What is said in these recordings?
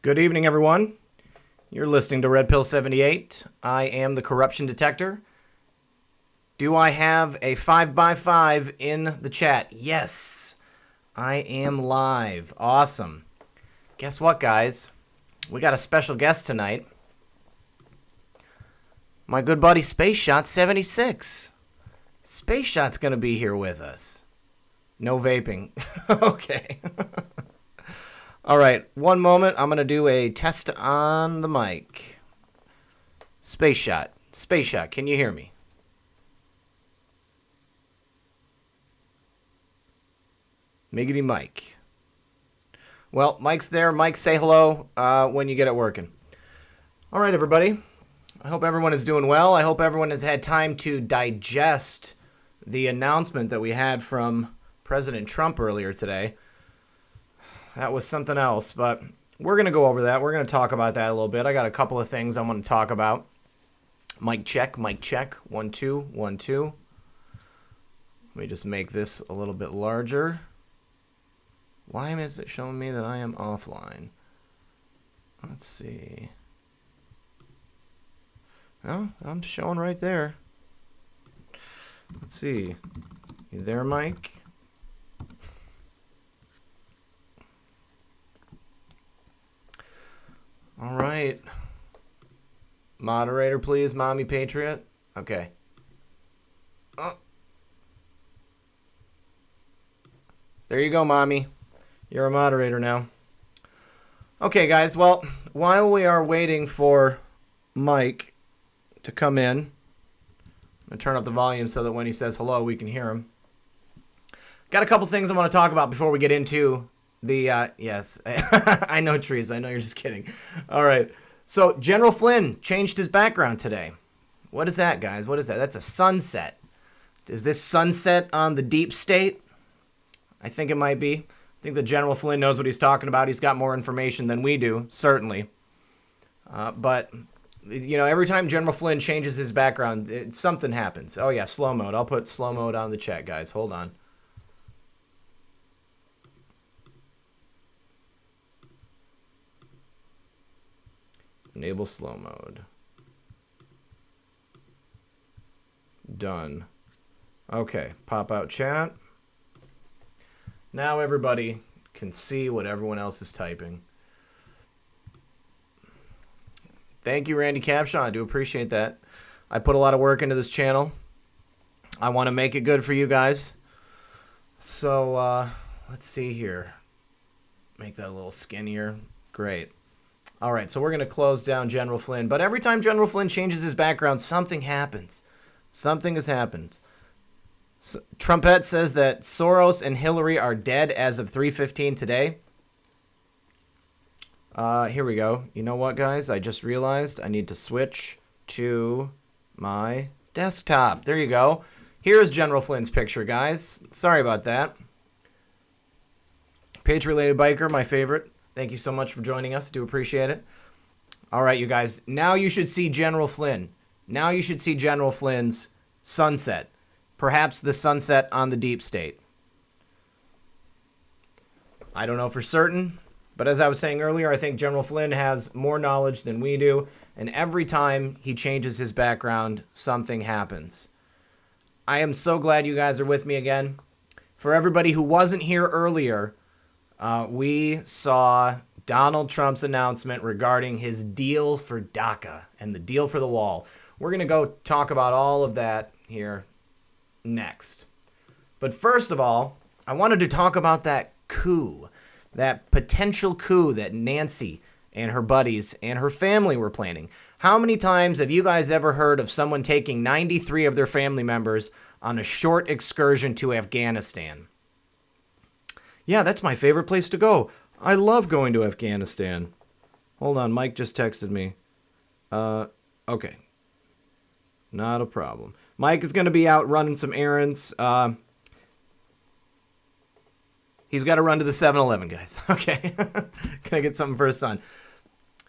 Good evening, everyone. You're listening to Red Pill 78. I am the corruption detector. Do I have a 5x5 in the chat? Yes, I am live. Awesome. Guess what, guys? We got a special guest tonight. My good buddy Space Shot 76. Space Shot's going to be here with us. No vaping. Okay. All right, one moment. I'm going to do a test on the mic. Space Shot, can you hear me? Miggity Mike. Well, Mike's there. Mike, say hello when you get it working. All right, everybody. I hope everyone is doing well. I hope everyone has had time to digest the announcement that we had from President Trump earlier today. That was something else, but we're going to go over that. We're going to talk about that a little bit. I got a couple of things I want to talk about. Mic check. 1 2 1 2. Let me just make this a little bit larger. Why is it showing me that I am offline? Let's see. Oh, I'm showing right there. Let's see. You there, Mike? All right. Moderator, please, Mommy Patriot. Okay. Oh. There you go, Mommy. You're a moderator now. Okay, guys. Well, while we are waiting for Mike to come in, I'm going to turn up the volume so that when he says hello, we can hear him. Got a couple things I want to talk about before we get into the, yes, I know, Trees. I know you're just kidding. All right. So General Flynn changed his background today. What is that, guys? What is that? That's a sunset. Is this sunset on the deep state? I think it might be. I think that General Flynn knows what he's talking about. He's got more information than we do, certainly. But, you know, every time General Flynn changes his background, something happens. Oh, yeah, slow mode. I'll put slow mode on the chat, guys. Hold on. Enable slow mode. Done. Okay, pop out chat. Now everybody can see what everyone else is typing. Thank you, Randy Capshaw. I do appreciate that. I put a lot of work into this channel. I want to make it good for you guys. So, let's see here. Make that a little skinnier. Great. All right, so we're going to close down General Flynn. But every time General Flynn changes his background, something happens. Something has happened. Trumpet says that Soros and Hillary are dead as of 3:15 today. Here we go. You know what, guys? I just realized I need to switch to my desktop. There you go. Here's General Flynn's picture, guys. Sorry about that. Page-related biker, my favorite. Thank you so much for joining us. Do appreciate it. All right, you guys. Now you should see General Flynn. Now you should see General Flynn's sunset. Perhaps the sunset on the deep state. I don't know for certain, but as I was saying earlier, I think General Flynn has more knowledge than we do, and every time he changes his background, something happens. I am so glad you guys are with me again. For everybody who wasn't here earlier, we saw Donald Trump's announcement regarding his deal for DACA and the deal for the wall. We're going to go talk about all of that here next. But first of all, I wanted to talk about that coup, that potential coup that Nancy and her buddies and her family were planning. How many times have you guys ever heard of someone taking 93 of their family members on a short excursion to Afghanistan? Yeah, that's my favorite place to go. I love going to Afghanistan. Hold on, Mike just texted me. Okay. Not a problem. Mike is going to be out running some errands. He's got to run to the 7-Eleven, guys. Okay. Can I get something for his son?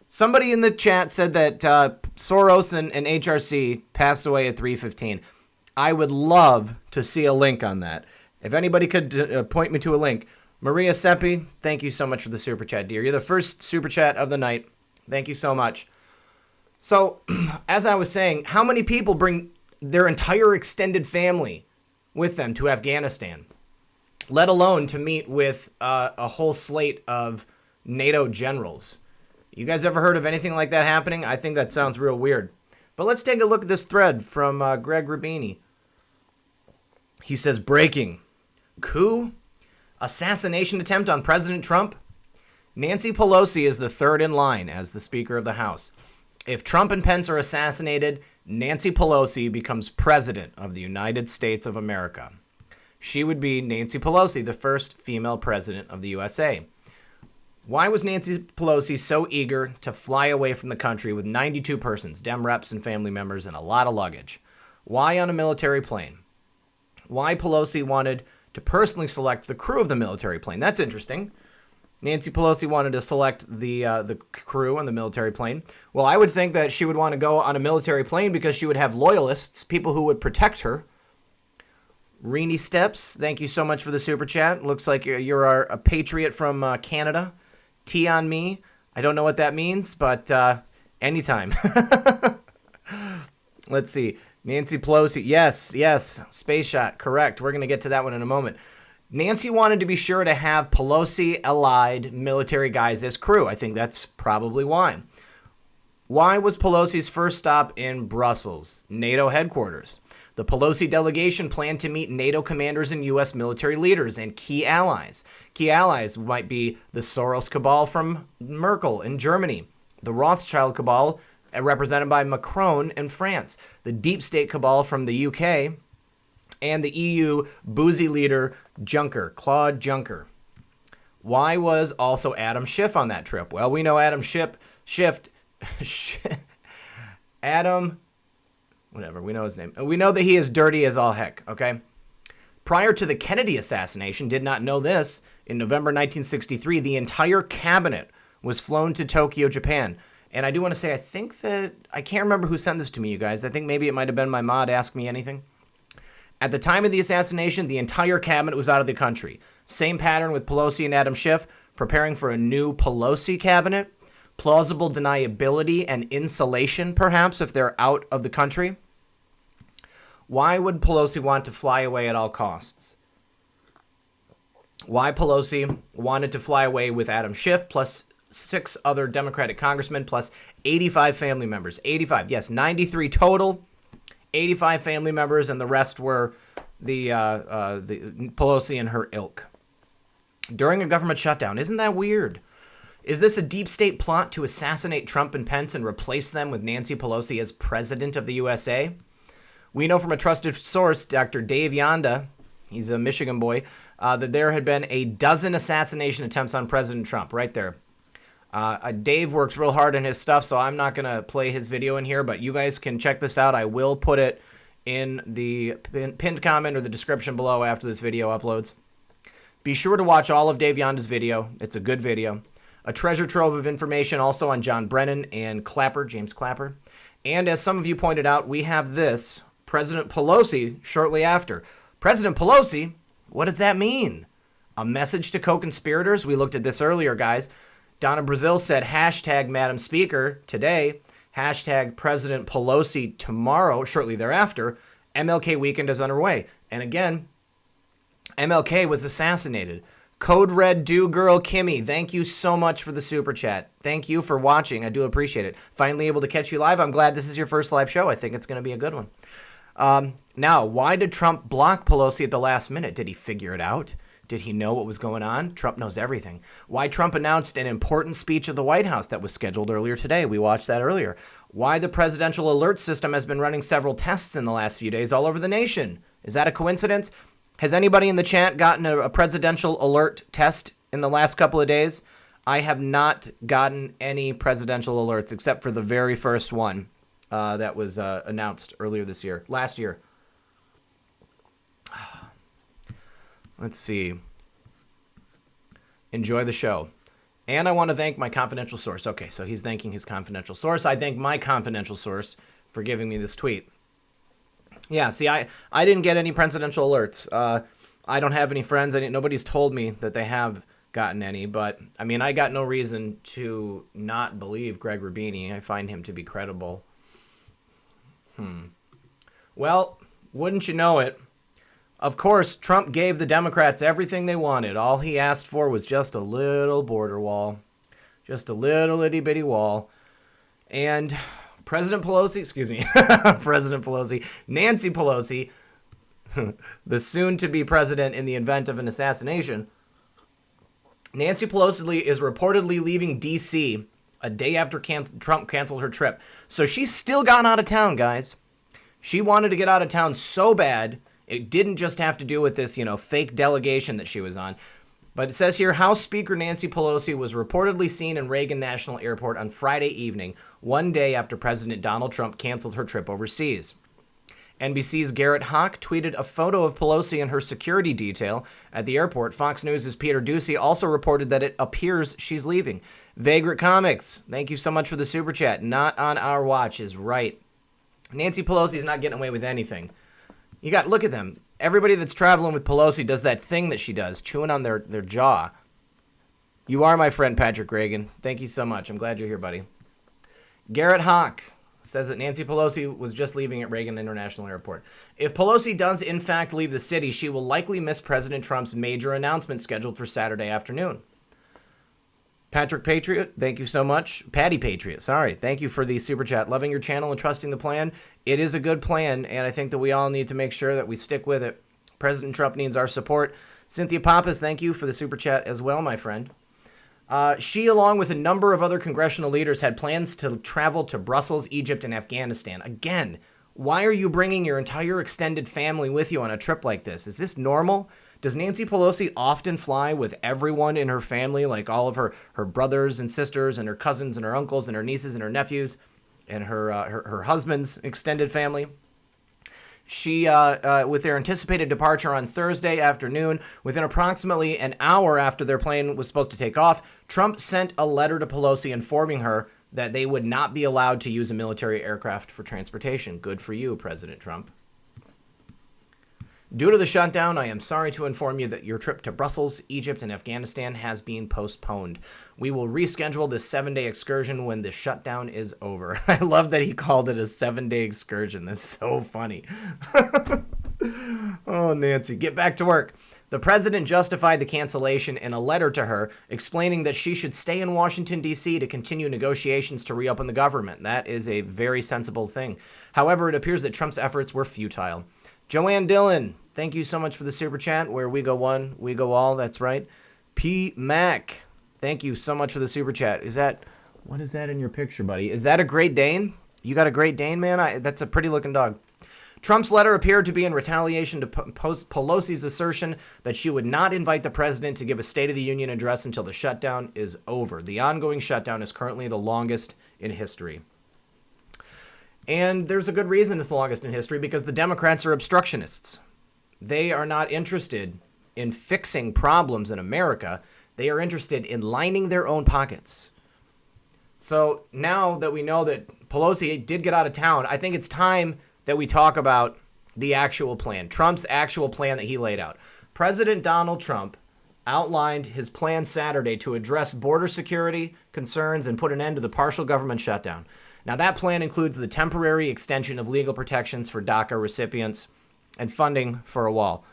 Somebody in the chat said that Soros and HRC passed away at 3:15. I would love to see a link on that. If anybody could point me to a link. Maria Seppi, thank you so much for the super chat, dear. You're the first super chat of the night. Thank you so much. So, as I was saying, how many people bring their entire extended family with them to Afghanistan, let alone to meet with a whole slate of NATO generals? You guys ever heard of anything like that happening? I think that sounds real weird. But let's take a look at this thread from Greg Rubini. He says, breaking. Coup? Assassination attempt on President Trump? Nancy Pelosi is the third in line as the Speaker of the House. If Trump and Pence are assassinated, Nancy Pelosi becomes President of the United States of America. She would be Nancy Pelosi, the first female president of the USA. Why was Nancy Pelosi so eager to fly away from the country with 92 persons, Dem reps and family members, and a lot of luggage? Why on a military plane? Why Pelosi wanted to personally select the crew of the military plane? That's interesting. Nancy Pelosi wanted to select the crew on the military plane. Well, I would think that she would want to go on a military plane because she would have loyalists, people who would protect her. Reenie Steps, thank you so much for the super chat. Looks like you're a patriot from Canada. Tea on me. I don't know what that means, but anytime. Let's see. Nancy Pelosi. Yes. Space shot. Correct. We're going to get to that one in a moment. Nancy wanted to be sure to have Pelosi-allied military guys as crew. I think that's probably why. Why was Pelosi's first stop in Brussels, NATO headquarters? The Pelosi delegation planned to meet NATO commanders and U.S. military leaders and key allies. Key allies might be the Soros cabal from Merkel in Germany, the Rothschild cabal represented by Macron in France, the deep state cabal from the UK, and the EU boozy leader Claude Juncker. Why was also Adam Schiff on that trip? Well, we know Adam whatever, we know his name. We know that he is dirty as all heck, okay? Prior to the Kennedy assassination, did not know this, in November 1963, the entire cabinet was flown to Tokyo, Japan. And I do want to say, I can't remember who sent this to me, you guys. I think maybe it might have been my mod, Ask Me Anything. At the time of the assassination, the entire cabinet was out of the country. Same pattern with Pelosi and Adam Schiff, preparing for a new Pelosi cabinet. Plausible deniability and insulation, perhaps, if they're out of the country. Why would Pelosi want to fly away at all costs? Why Pelosi wanted to fly away with Adam Schiff plus 6 other Democratic congressmen plus 85 family members. 85, yes, 93 total. 85 family members, and the rest were the Pelosi and her ilk. During a government shutdown, isn't that weird? Is this a deep state plot to assassinate Trump and Pence and replace them with Nancy Pelosi as president of the USA? We know from a trusted source, Dr. Dave Yonda, he's a Michigan boy, that there had been a dozen assassination attempts on President Trump, right there. Dave works real hard on his stuff, so I'm not going to play his video in here, but you guys can check this out. I will put it in the pinned comment or the description below after this video uploads. Be sure to watch all of Dave Yonda's video. It's a good video. A treasure trove of information also on John Brennan and James Clapper. And as some of you pointed out, we have this, President Pelosi, shortly after. President Pelosi, what does that mean? A message to co-conspirators? We looked at this earlier, guys. Donna Brazil said, hashtag Madam Speaker today, hashtag President Pelosi tomorrow, shortly thereafter. MLK weekend is underway. And again, MLK was assassinated. Code Red Do Girl Kimmy, thank you so much for the super chat. Thank you for watching. I do appreciate it. Finally able to catch you live. I'm glad this is your first live show. I think it's going to be a good one. Now, why did Trump block Pelosi at the last minute? Did he figure it out? Did he know what was going on? Trump knows everything. Why Trump announced an important speech of the White House that was scheduled earlier today. We watched that earlier. Why the presidential alert system has been running several tests in the last few days all over the nation. Is that a coincidence? Has anybody in the chat gotten a presidential alert test in the last couple of days? I have not gotten any presidential alerts except for the very first one that was announced last year. Let's see. Enjoy the show. And I want to thank my confidential source. Okay, so he's thanking his confidential source. I thank my confidential source for giving me this tweet. Yeah, see, I didn't get any presidential alerts. I don't have any friends. Nobody's told me that they have gotten any, but I mean, I got no reason to not believe Greg Rubini. I find him to be credible. Well, wouldn't you know it? Of course, Trump gave the Democrats everything they wanted. All he asked for was just a little border wall. Just a little itty-bitty wall. And President Pelosi, Nancy Pelosi, the soon-to-be president in the event of an assassination, Nancy Pelosi is reportedly leaving D.C. a day after Trump canceled her trip. So she's still gone out of town, guys. She wanted to get out of town so bad, it didn't just have to do with this, fake delegation that she was on. But it says here, House Speaker Nancy Pelosi was reportedly seen in Reagan National Airport on Friday evening, one day after President Donald Trump canceled her trip overseas. NBC's Garrett Hawk tweeted a photo of Pelosi and her security detail at the airport. Fox News' Peter Doocy also reported that it appears she's leaving. Vagrant Comics, thank you so much for the super chat. Not on our watch is right. Nancy Pelosi's not getting away with anything. Look at them. Everybody that's traveling with Pelosi does that thing that she does, chewing on their jaw. You are my friend, Patrick Reagan. Thank you so much. I'm glad you're here, buddy. Garrett Hawk says that Nancy Pelosi was just leaving at Reagan International Airport. If Pelosi does in fact leave the city, she will likely miss President Trump's major announcement scheduled for Saturday afternoon. Patrick Patriot, thank you so much. Patty Patriot, sorry. Thank you for the super chat. Loving your channel and trusting the plan. It is a good plan, and I think that we all need to make sure that we stick with it. President Trump needs our support. Cynthia Pappas, thank you for the super chat as well, my friend. She, along with a number of other congressional leaders, had plans to travel to Brussels, Egypt, and Afghanistan. Again, why are you bringing your entire extended family with you on a trip like this? Is this normal? Does Nancy Pelosi often fly with everyone in her family, like all of her brothers and sisters and her cousins and her uncles and her nieces and her nephews and her husband's extended family? She, with their anticipated departure on Thursday afternoon, within approximately an hour after their plane was supposed to take off, Trump sent a letter to Pelosi informing her that they would not be allowed to use a military aircraft for transportation. Good for you, President Trump. Due to the shutdown, I am sorry to inform you that your trip to Brussels, Egypt, and Afghanistan has been postponed. We will reschedule this 7-day excursion when the shutdown is over. I love that he called it a 7-day excursion. That's so funny. Oh, Nancy, get back to work. The president justified the cancellation in a letter to her, explaining that she should stay in Washington, D.C. to continue negotiations to reopen the government. That is a very sensible thing. However, it appears that Trump's efforts were futile. Joanne Dillon, thank you so much for the super chat. Where we go one, we go all. That's right. P. Mac, thank you so much for the super chat. What is that in your picture, buddy? Is that a Great Dane? You got a Great Dane, man? That's a pretty looking dog. Trump's letter appeared to be in retaliation to Pelosi's assertion that she would not invite the president to give a State of the Union address until the shutdown is over. The ongoing shutdown is currently the longest in history. And there's a good reason it's the longest in history, because the Democrats are obstructionists. They are not interested in fixing problems in America. They are interested in lining their own pockets. So now that we know that Pelosi did get out of town, I think it's time that we talk about the actual plan, Trump's actual plan that he laid out. President Donald Trump outlined his plan Saturday to address border security concerns and put an end to the partial government shutdown. Now, that plan includes the temporary extension of legal protections for DACA recipients and funding for a wall.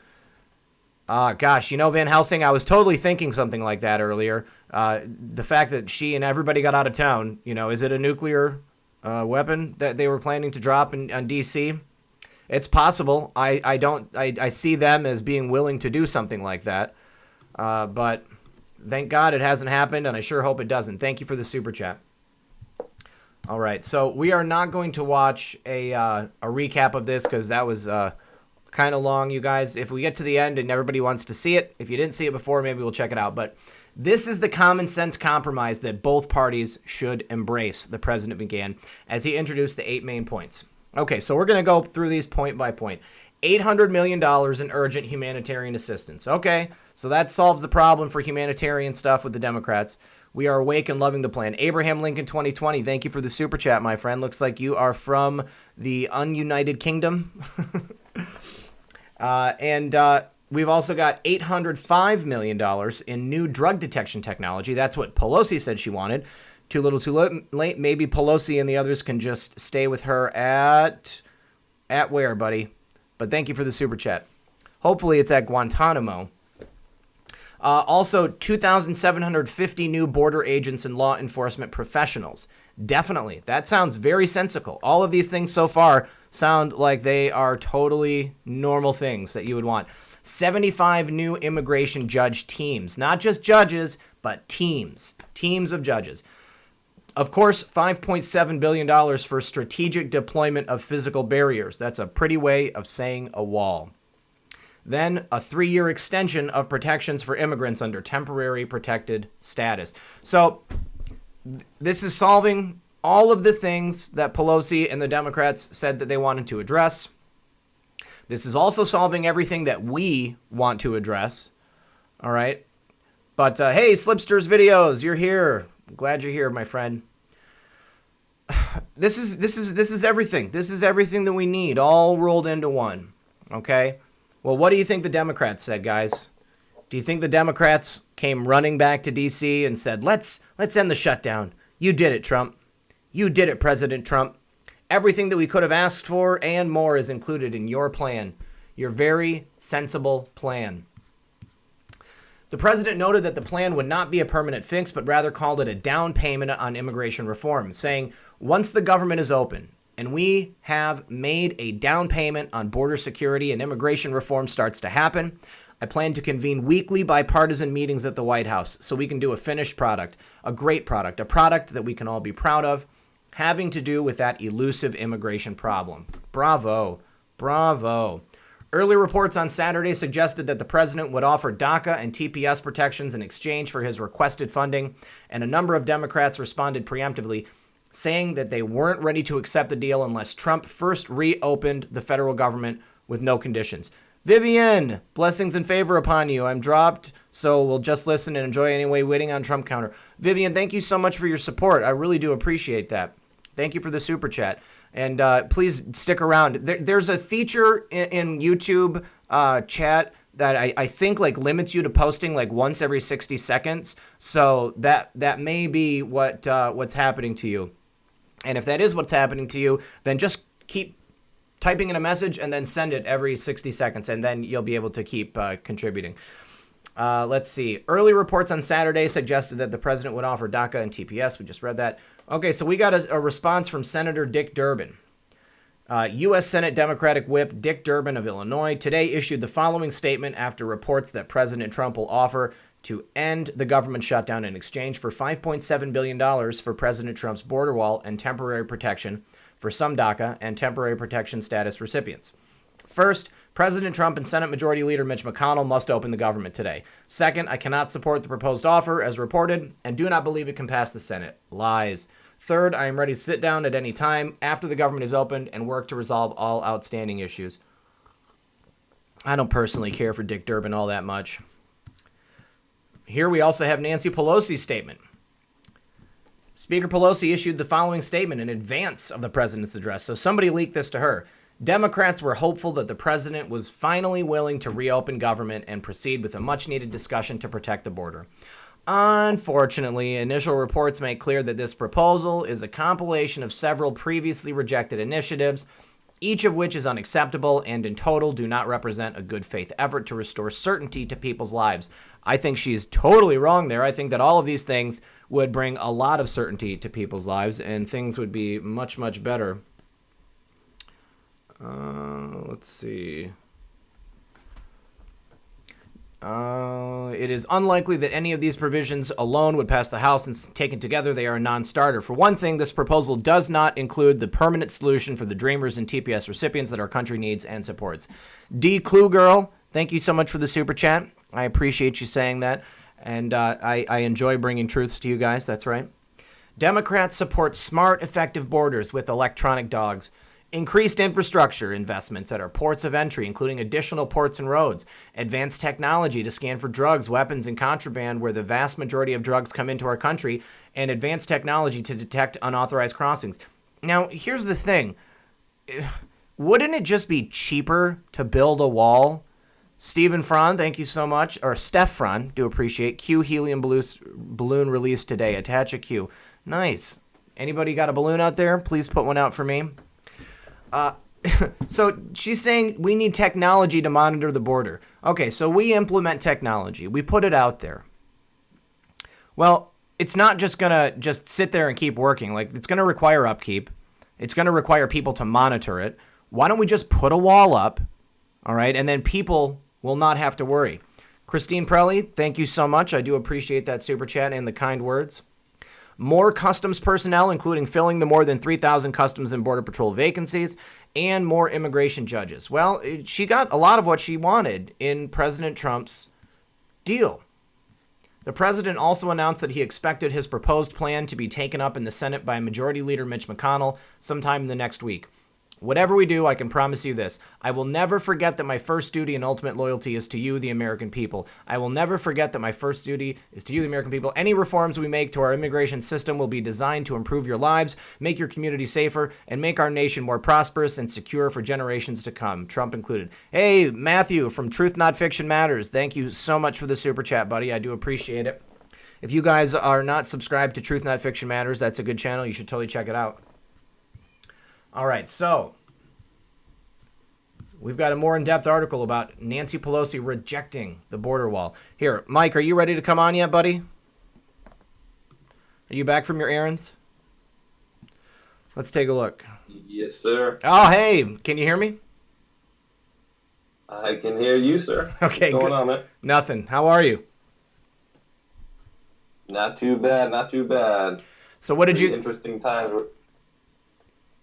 Gosh, Van Helsing, I was totally thinking something like that earlier. The fact that she and everybody got out of town, is it a nuclear weapon that they were planning to drop on D.C.? It's possible. I see them as being willing to do something like that. But thank God it hasn't happened, and I sure hope it doesn't. Thank you for the super chat. All right, so we are not going to watch a recap of this because that was kind of long, you guys. If we get to the end and everybody wants to see it, if you didn't see it before, maybe we'll check it out. But this is the common sense compromise that both parties should embrace, the president began, as he introduced the 8 main points. Okay, so we're going to go through these point by point. $800 million in urgent humanitarian assistance. Okay, so that solves the problem for humanitarian stuff with the Democrats. We are awake and loving the plan. Abraham Lincoln 2020, thank you for the super chat, my friend. Looks like you are from the Ununited Kingdom. And We've also got $805 million in new drug detection technology. That's what Pelosi said she wanted. Too little, too late. Maybe Pelosi and the others can just stay with her at where, buddy? But thank you for the super chat. Hopefully it's at Guantanamo. Also, 2,750 new border agents and law enforcement professionals. Definitely. That sounds very sensical. All of these things so far sound like they are totally normal things that you would want. 75 new immigration judge teams. Not just judges, but teams. Teams of judges. Of course, $5.7 billion for strategic deployment of physical barriers. That's a pretty way of saying a wall. Then a 3-year extension of protections for immigrants under temporary protected status. So this is solving all of the things that Pelosi and the Democrats said that they wanted to address. This is also solving everything that we want to address. All right. But hey, Slipsters Videos, you're here. I'm glad you're here, my friend. This is everything. This is everything that we need, all rolled into one. Okay. Well, what do you think the Democrats said, guys? Do you think the Democrats came running back to D.C. and said, let's end the shutdown? You did it, Trump. You did it, President Trump. Everything that we could have asked for and more is included in your plan, your very sensible plan. The president noted that the plan would not be a permanent fix, but rather called it a down payment on immigration reform, saying, once the government is open and we have made a down payment on border security and immigration reform starts to happen, I plan to convene weekly bipartisan meetings at the White House so we can do a finished product, a great product, a product that we can all be proud of, having to do with that elusive immigration problem. Bravo. Bravo. Early reports on Saturday suggested that the president would offer DACA and TPS protections in exchange for his requested funding, and a number of Democrats responded preemptively, saying that they weren't ready to accept the deal unless Trump first reopened the federal government with no conditions. Vivian, blessings and favor upon you. I'm dropped, so we'll just listen and enjoy anyway, waiting on Trump counter. Vivian, thank you so much for your support. I really do appreciate that. Thank you for the super chat. And please stick around. There's a feature in YouTube chat that I think like limits you to posting like once every 60 seconds. So that may be what's happening to you. And if that is what's happening to you, then just keep typing in a message and then send it every 60 seconds, and then you'll be able to keep contributing. Let's see. Early reports on Saturday suggested that the president would offer DACA and TPS. We just read that. Okay, so we got a response from Senator Dick Durbin. U.S. Senate Democratic Whip Dick Durbin of Illinois today issued the following statement after reports that President Trump will offer to end the government shutdown in exchange for $5.7 billion for President Trump's border wall and temporary protection for some DACA and temporary protection status recipients. First, President Trump and Senate Majority Leader Mitch McConnell must open the government today. Second, I cannot support the proposed offer as reported and do not believe it can pass the Senate. Lies. Third, I am ready to sit down at any time after the government is opened and work to resolve all outstanding issues. I don't personally care for Dick Durbin all that much. Here we also have Nancy Pelosi's statement. Speaker Pelosi issued the following statement in advance of the president's address, so somebody leaked this to her. Democrats were hopeful that the president was finally willing to reopen government and proceed with a much-needed discussion to protect the border. Unfortunately, initial reports make clear that this proposal is a compilation of several previously rejected initiatives, each of which is unacceptable and in total do not represent a good faith effort to restore certainty to people's lives. I think she's totally wrong there. I think that all of these things would bring a lot of certainty to people's lives and things would be much, much better. Let's see. It is unlikely that any of these provisions alone would pass the House, and taken together, they are a non-starter. For one thing, this proposal does not include the permanent solution for the Dreamers and TPS recipients that our country needs and supports. D. Clue Girl, thank you so much for the super chat. I appreciate you saying that, and I enjoy bringing truths to you guys. That's right. Democrats support smart, effective borders with electronic dogs. Increased infrastructure investments at our ports of entry, including additional ports and roads, advanced technology to scan for drugs, weapons, and contraband where the vast majority of drugs come into our country, and advanced technology to detect unauthorized crossings. Now, here's the thing. Wouldn't it just be cheaper to build a wall Stephen Fron, thank you so much. Or Steph Fron, do appreciate. Q helium balloon released today. Attach a Q. Nice. Anybody got a balloon out there? Please put one out for me. So she's saying we need technology to monitor the border. Okay, so we implement technology. We put it out there. Well, it's not just going to just sit there and keep working. Like, it's going to require upkeep. It's going to require people to monitor it. Why don't we just put a wall up, all right, and then people will not have to worry. Christine Prelli, thank you so much. I do appreciate that super chat and the kind words. More customs personnel, including filling the more than 3,000 Customs and Border Patrol vacancies, and more immigration judges. Well, she got a lot of what she wanted in President Trump's deal. The president also announced that he expected his proposed plan to be taken up in the Senate by Majority Leader Mitch McConnell sometime in the next week. Whatever we do, I can promise you this. I will never forget that my first duty and ultimate loyalty is to you, the American people. I will never forget that my first duty is to you, the American people. Any reforms we make to our immigration system will be designed to improve your lives, make your community safer, and make our nation more prosperous and secure for generations to come, Trump included. Hey, Matthew from Truth Not Fiction Matters. Thank you so much for the super chat, buddy. I do appreciate it. If you guys are not subscribed to Truth Not Fiction Matters, that's a good channel. You should totally check it out. All right, so we've got a more in-depth article about Nancy Pelosi rejecting the border wall. Here, Mike, are you ready to come on yet, buddy? Are you back from your errands? Let's take a look. Yes, sir. Oh, hey, can you hear me? I can hear you, sir. Okay, what's going good. on, man? Nothing. How are you? Not too bad, not too bad. So what did you... Interesting times.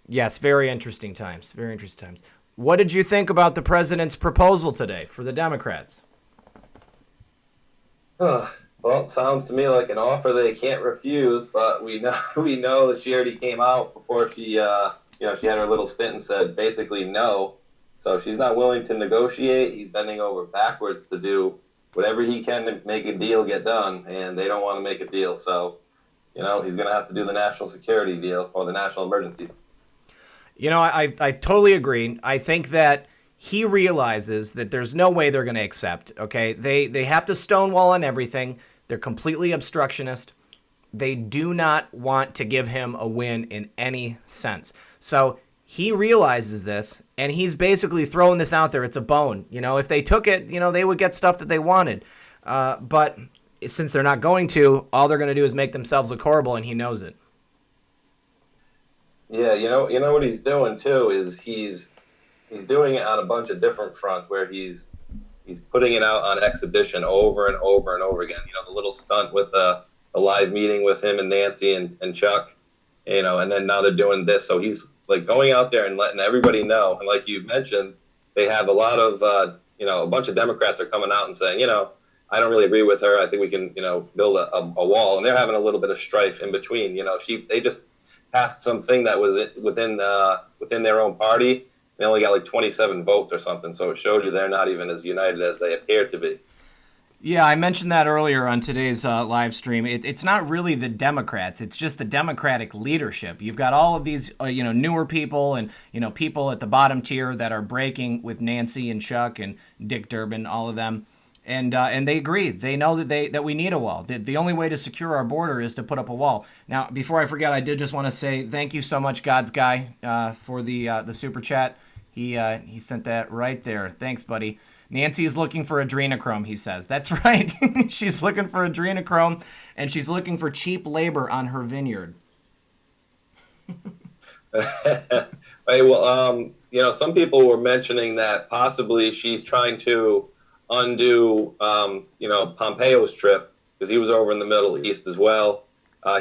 Yes, very interesting times. Very interesting times. What did you think about the president's proposal today for the Democrats? Well, it sounds to me like an offer they can't refuse, but we know that she already came out before she she had her little stint and said basically no. So she's not willing to negotiate. He's bending over backwards to do whatever he can to make a deal get done, and they don't want to make a deal. So, he's going to have to do the national security deal or the national emergency. I totally agree. I think that he realizes that there's no way they're going to accept, okay? They have to stonewall on everything. They're completely obstructionist. They do not want to give him a win in any sense. So he realizes this, and he's basically throwing this out there. It's a bone. If they took it, they would get stuff that they wanted. But since they're not going to, all they're going to do is make themselves look horrible, and he knows it. Yeah, you know what he's doing too is he's doing it on a bunch of different fronts where he's putting it out on exhibition over and over and over again. The little stunt with the live meeting with him and Nancy and Chuck, and then now they're doing this. So he's like going out there and letting everybody know. And like you mentioned, they have a lot of a bunch of Democrats are coming out and saying, I don't really agree with her. I think we can build a wall, and they're having a little bit of strife in between. They just passed something that was within their own party. They only got like 27 votes or something, so it showed you they're not even as united as they appear to be. Yeah, I mentioned that earlier on today's live stream. It's not really the Democrats; it's just the Democratic leadership. You've got all of these, newer people and people at the bottom tier that are breaking with Nancy and Chuck and Dick Durbin, all of them. And they agree. They know that we need a wall. The only way to secure our border is to put up a wall. Now, before I forget, I did just want to say thank you so much, God's Guy, for the super chat. He sent that right there. Thanks, buddy. Nancy is looking for adrenochrome, he says. That's right. She's looking for adrenochrome, and she's looking for cheap labor on her vineyard. Hey, well, some people were mentioning that possibly she's trying to undo, Pompeo's trip, because he was over in the Middle East as well.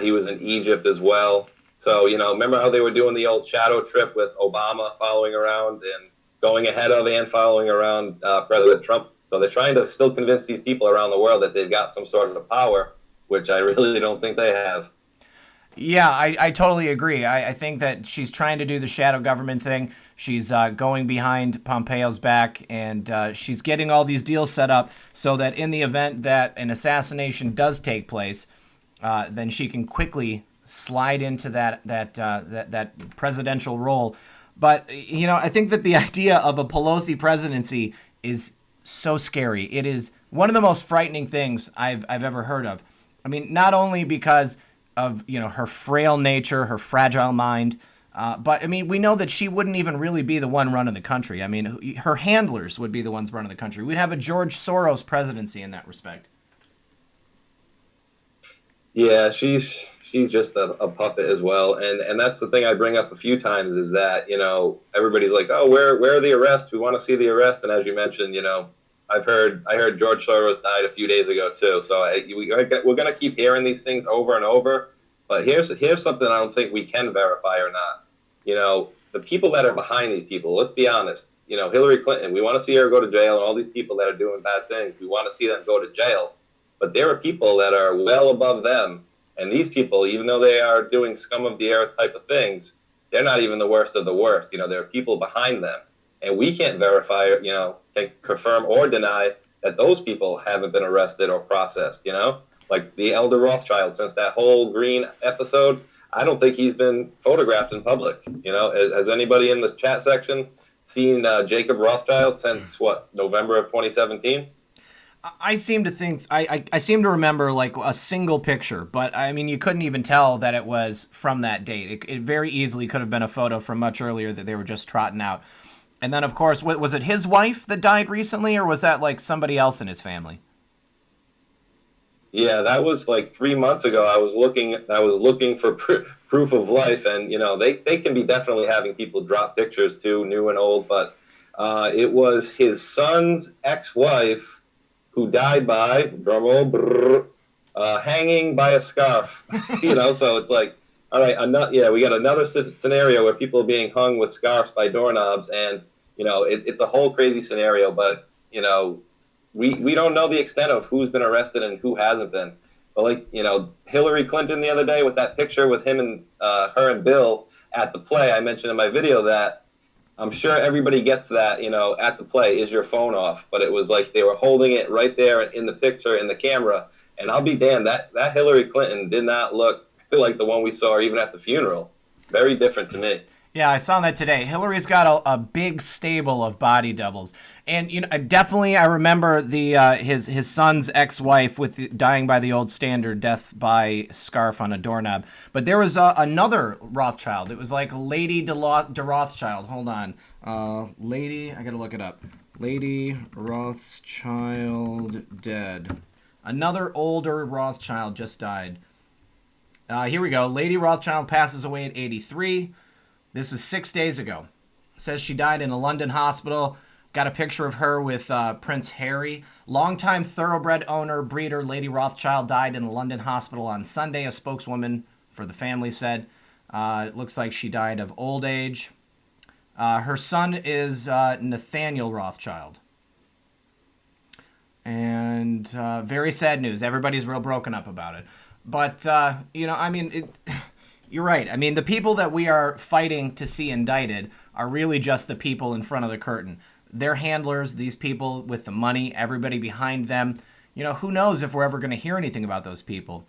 He was in Egypt as well. So, remember how they were doing the old shadow trip with Obama following around and going ahead of and following around President Trump? So they're trying to still convince these people around the world that they've got some sort of power, which I really don't think they have. Yeah, I totally agree. I think that she's trying to do the shadow government thing. She's going behind Pompeo's back, and she's getting all these deals set up so that in the event that an assassination does take place, then she can quickly slide into that presidential role. But I think that the idea of a Pelosi presidency is so scary. It is one of the most frightening things I've ever heard of. I mean, not only because of, her frail nature, her fragile mind, but I mean, we know that she wouldn't even really be the one running the country. I mean, her handlers would be the ones running the country. We'd have a George Soros presidency in that respect. Yeah, she's just a puppet as well, and that's the thing I bring up a few times is that everybody's like, oh, where are the arrests? We want to see the arrest, and as you mentioned, I heard George Soros died a few days ago too, so we're gonna keep hearing these things over and over. But here's something I don't think we can verify or not. The people that are behind these people. Let's be honest. Hillary Clinton. We want to see her go to jail, and all these people that are doing bad things. We want to see them go to jail. But there are people that are well above them. And these people, even though they are doing scum of the earth type of things, they're not even the worst of the worst. There are people behind them. And we can't verify, can confirm or deny that those people haven't been arrested or processed, Like the elder Rothschild, since that whole Green episode, I don't think he's been photographed in public. Has anybody in the chat section seen Jacob Rothschild since, November of 2017? I seem to think I seem to remember like a single picture, but I mean you couldn't even tell that it was from that date. It very easily could have been a photo from much earlier that they were just trotting out. And then of course, was it his wife that died recently, or was that like somebody else in his family? Yeah, that was like 3 months ago. I was looking for proof of life, and they can be definitely having people drop pictures too, new and old. But it was his son's ex-wife who died by drumroll hanging by a scarf. So it's like, all right, we got another scenario where people are being hung with scarves by doorknobs, and it's a whole crazy scenario. But we don't know the extent of who's been arrested and who hasn't been. But Hillary Clinton the other day with that picture with him and her and Bill at the play, I mentioned in my video that I'm sure everybody gets that, at the play, is your phone off? But it was like they were holding it right there in the picture, in the camera. And I'll be damned, that Hillary Clinton did not look like the one we saw even at the funeral. Very different to me. Yeah, I saw that today. Hillary's got a big stable of body doubles, and definitely I remember the his son's ex-wife dying by the old standard, death by scarf on a doorknob. But there was another Rothschild. It was like Lady de Rothschild. Hold on, Lady. I gotta look it up. Lady Rothschild dead. Another older Rothschild just died. Here we go. Lady Rothschild passes away at 83. This was 6 days ago. It says she died in a London hospital. Got a picture of her with Prince Harry. Longtime thoroughbred owner, breeder Lady Rothschild died in a London hospital on Sunday, a spokeswoman for the family said. It looks like she died of old age. Her son is Nathaniel Rothschild. And very sad news. Everybody's real broken up about it. But, you're right. I mean, the people that we are fighting to see indicted are really just the people in front of the curtain. Their handlers, these people with the money, everybody behind them. Who knows if we're ever going to hear anything about those people.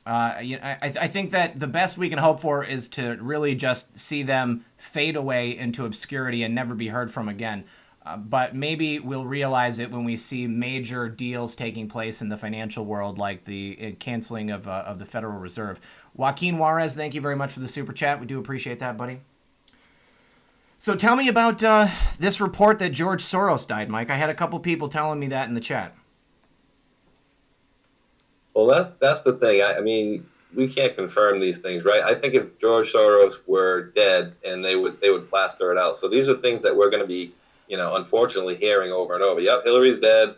I think that the best we can hope for is to really just see them fade away into obscurity and never be heard from again. But maybe we'll realize it when we see major deals taking place in the financial world, like the canceling of the Federal Reserve. Joaquin Juarez, thank you very much for the super chat. We do appreciate that, buddy. So tell me about this report that George Soros died, Mike. I had a couple people telling me that in the chat. Well, that's the thing. I mean, we can't confirm these things, right? I think if George Soros were dead, and they would plaster it out. So these are things that we're going to be, unfortunately hearing over and over. Yep, Hillary's dead.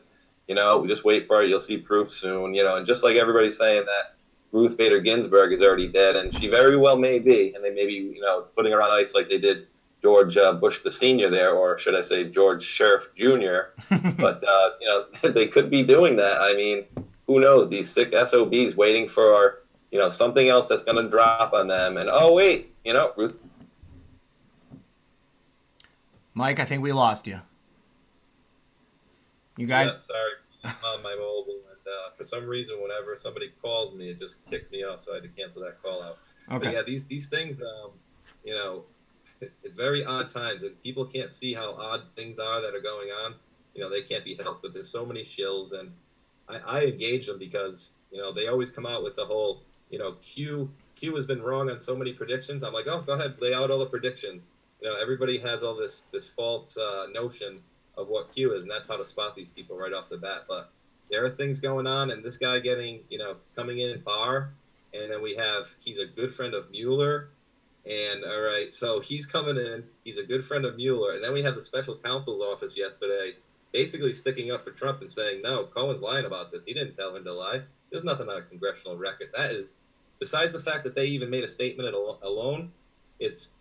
We just wait for it. You'll see proof soon. And just like everybody's saying that Ruth Bader Ginsburg is already dead, and she very well may be, and they may be, putting her on ice like they did George Bush the senior there, or should I say George Sheriff Jr. But they could be doing that. I mean, who knows? These sick SOBs waiting for something else that's going to drop on them, and oh wait, Ruth. Mike, I think we lost you. You guys? Yeah, sorry, I'm on my mobile, and for some reason, whenever somebody calls me, it just kicks me off, so I had to cancel that call out. Okay. But yeah, these things, at very odd times, and people can't see how odd things are that are going on. they can't be helped. But there's so many shills, and I engage them because they always come out with the whole Q has been wrong on so many predictions. I'm like, oh, go ahead, lay out all the predictions. Everybody has all this false notion of what Q is, and that's how to spot these people right off the bat. But there are things going on, and this guy getting coming in Barr, and then he's a good friend of Mueller. And all right, so he's coming in. He's a good friend of Mueller, and then we had the special counsel's office yesterday, basically sticking up for Trump and saying, "No, Cohen's lying about this. He didn't tell him to lie. There's nothing on a congressional record." That is, besides the fact that they even made a statement alone, it's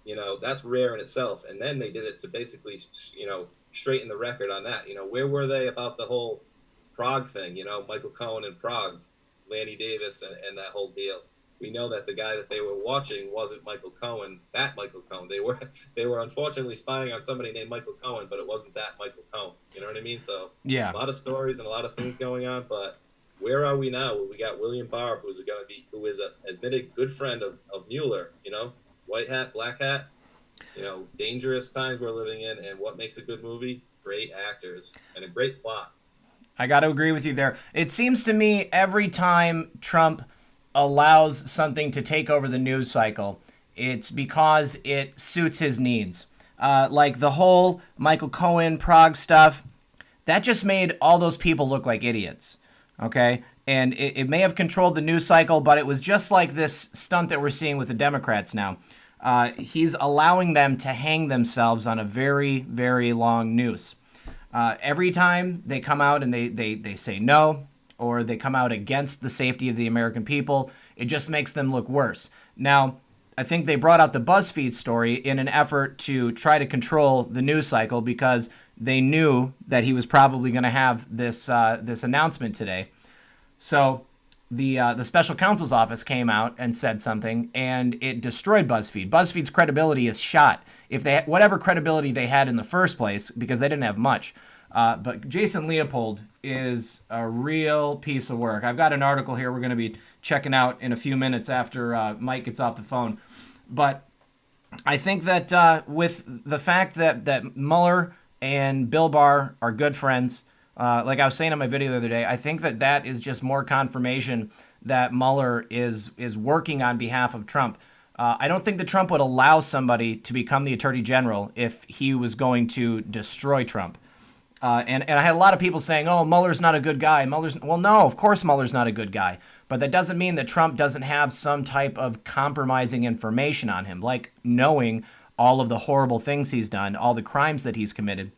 that's rare in itself. And then they did it to basically straighten the record on that. Where were they about the whole Prague thing? Michael Cohen in Prague, Lanny Davis, and that whole deal. We know that the guy that they were watching wasn't Michael Cohen, that Michael Cohen. They were unfortunately spying on somebody named Michael Cohen, but it wasn't that Michael Cohen. You know what I mean? So Yeah. a lot of stories and a lot of things going on, but where are we now? We got William Barr, who is an admitted good friend of Mueller, white hat, black hat, dangerous times we're living in, and what makes a good movie? Great actors and a great plot. I got to agree with you there. It seems to me every time Trump allows something to take over the news cycle, it's because it suits his needs. Like the whole Michael Cohen Prague stuff, that just made all those people look like idiots. Okay? And it may have controlled the news cycle, but it was just like this stunt that we're seeing with the Democrats now. He's allowing them to hang themselves on a very, very long noose. Every time they come out and they say no, or they come out against the safety of the American people, it just makes them look worse. Now, I think they brought out the BuzzFeed story in an effort to try to control the news cycle because they knew that he was probably going to have this announcement today. So the special counsel's office came out and said something, and it destroyed BuzzFeed. BuzzFeed's credibility is shot. If they whatever credibility they had in the first place, because they didn't have much. But Jason Leopold is a real piece of work. I've got an article here we're going to be checking out in a few minutes after Mike gets off the phone. But I think that with the fact that Mueller and Bill Barr are good friends, like I was saying in my video the other day, I think that is just more confirmation that Mueller is working on behalf of Trump. I don't think that Trump would allow somebody to become the Attorney General if he was going to destroy Trump. And I had a lot of people saying, oh, Mueller's not a good guy. Well, no, of course Mueller's not a good guy. But that doesn't mean that Trump doesn't have some type of compromising information on him, like knowing all of the horrible things he's done, all the crimes that he's committed.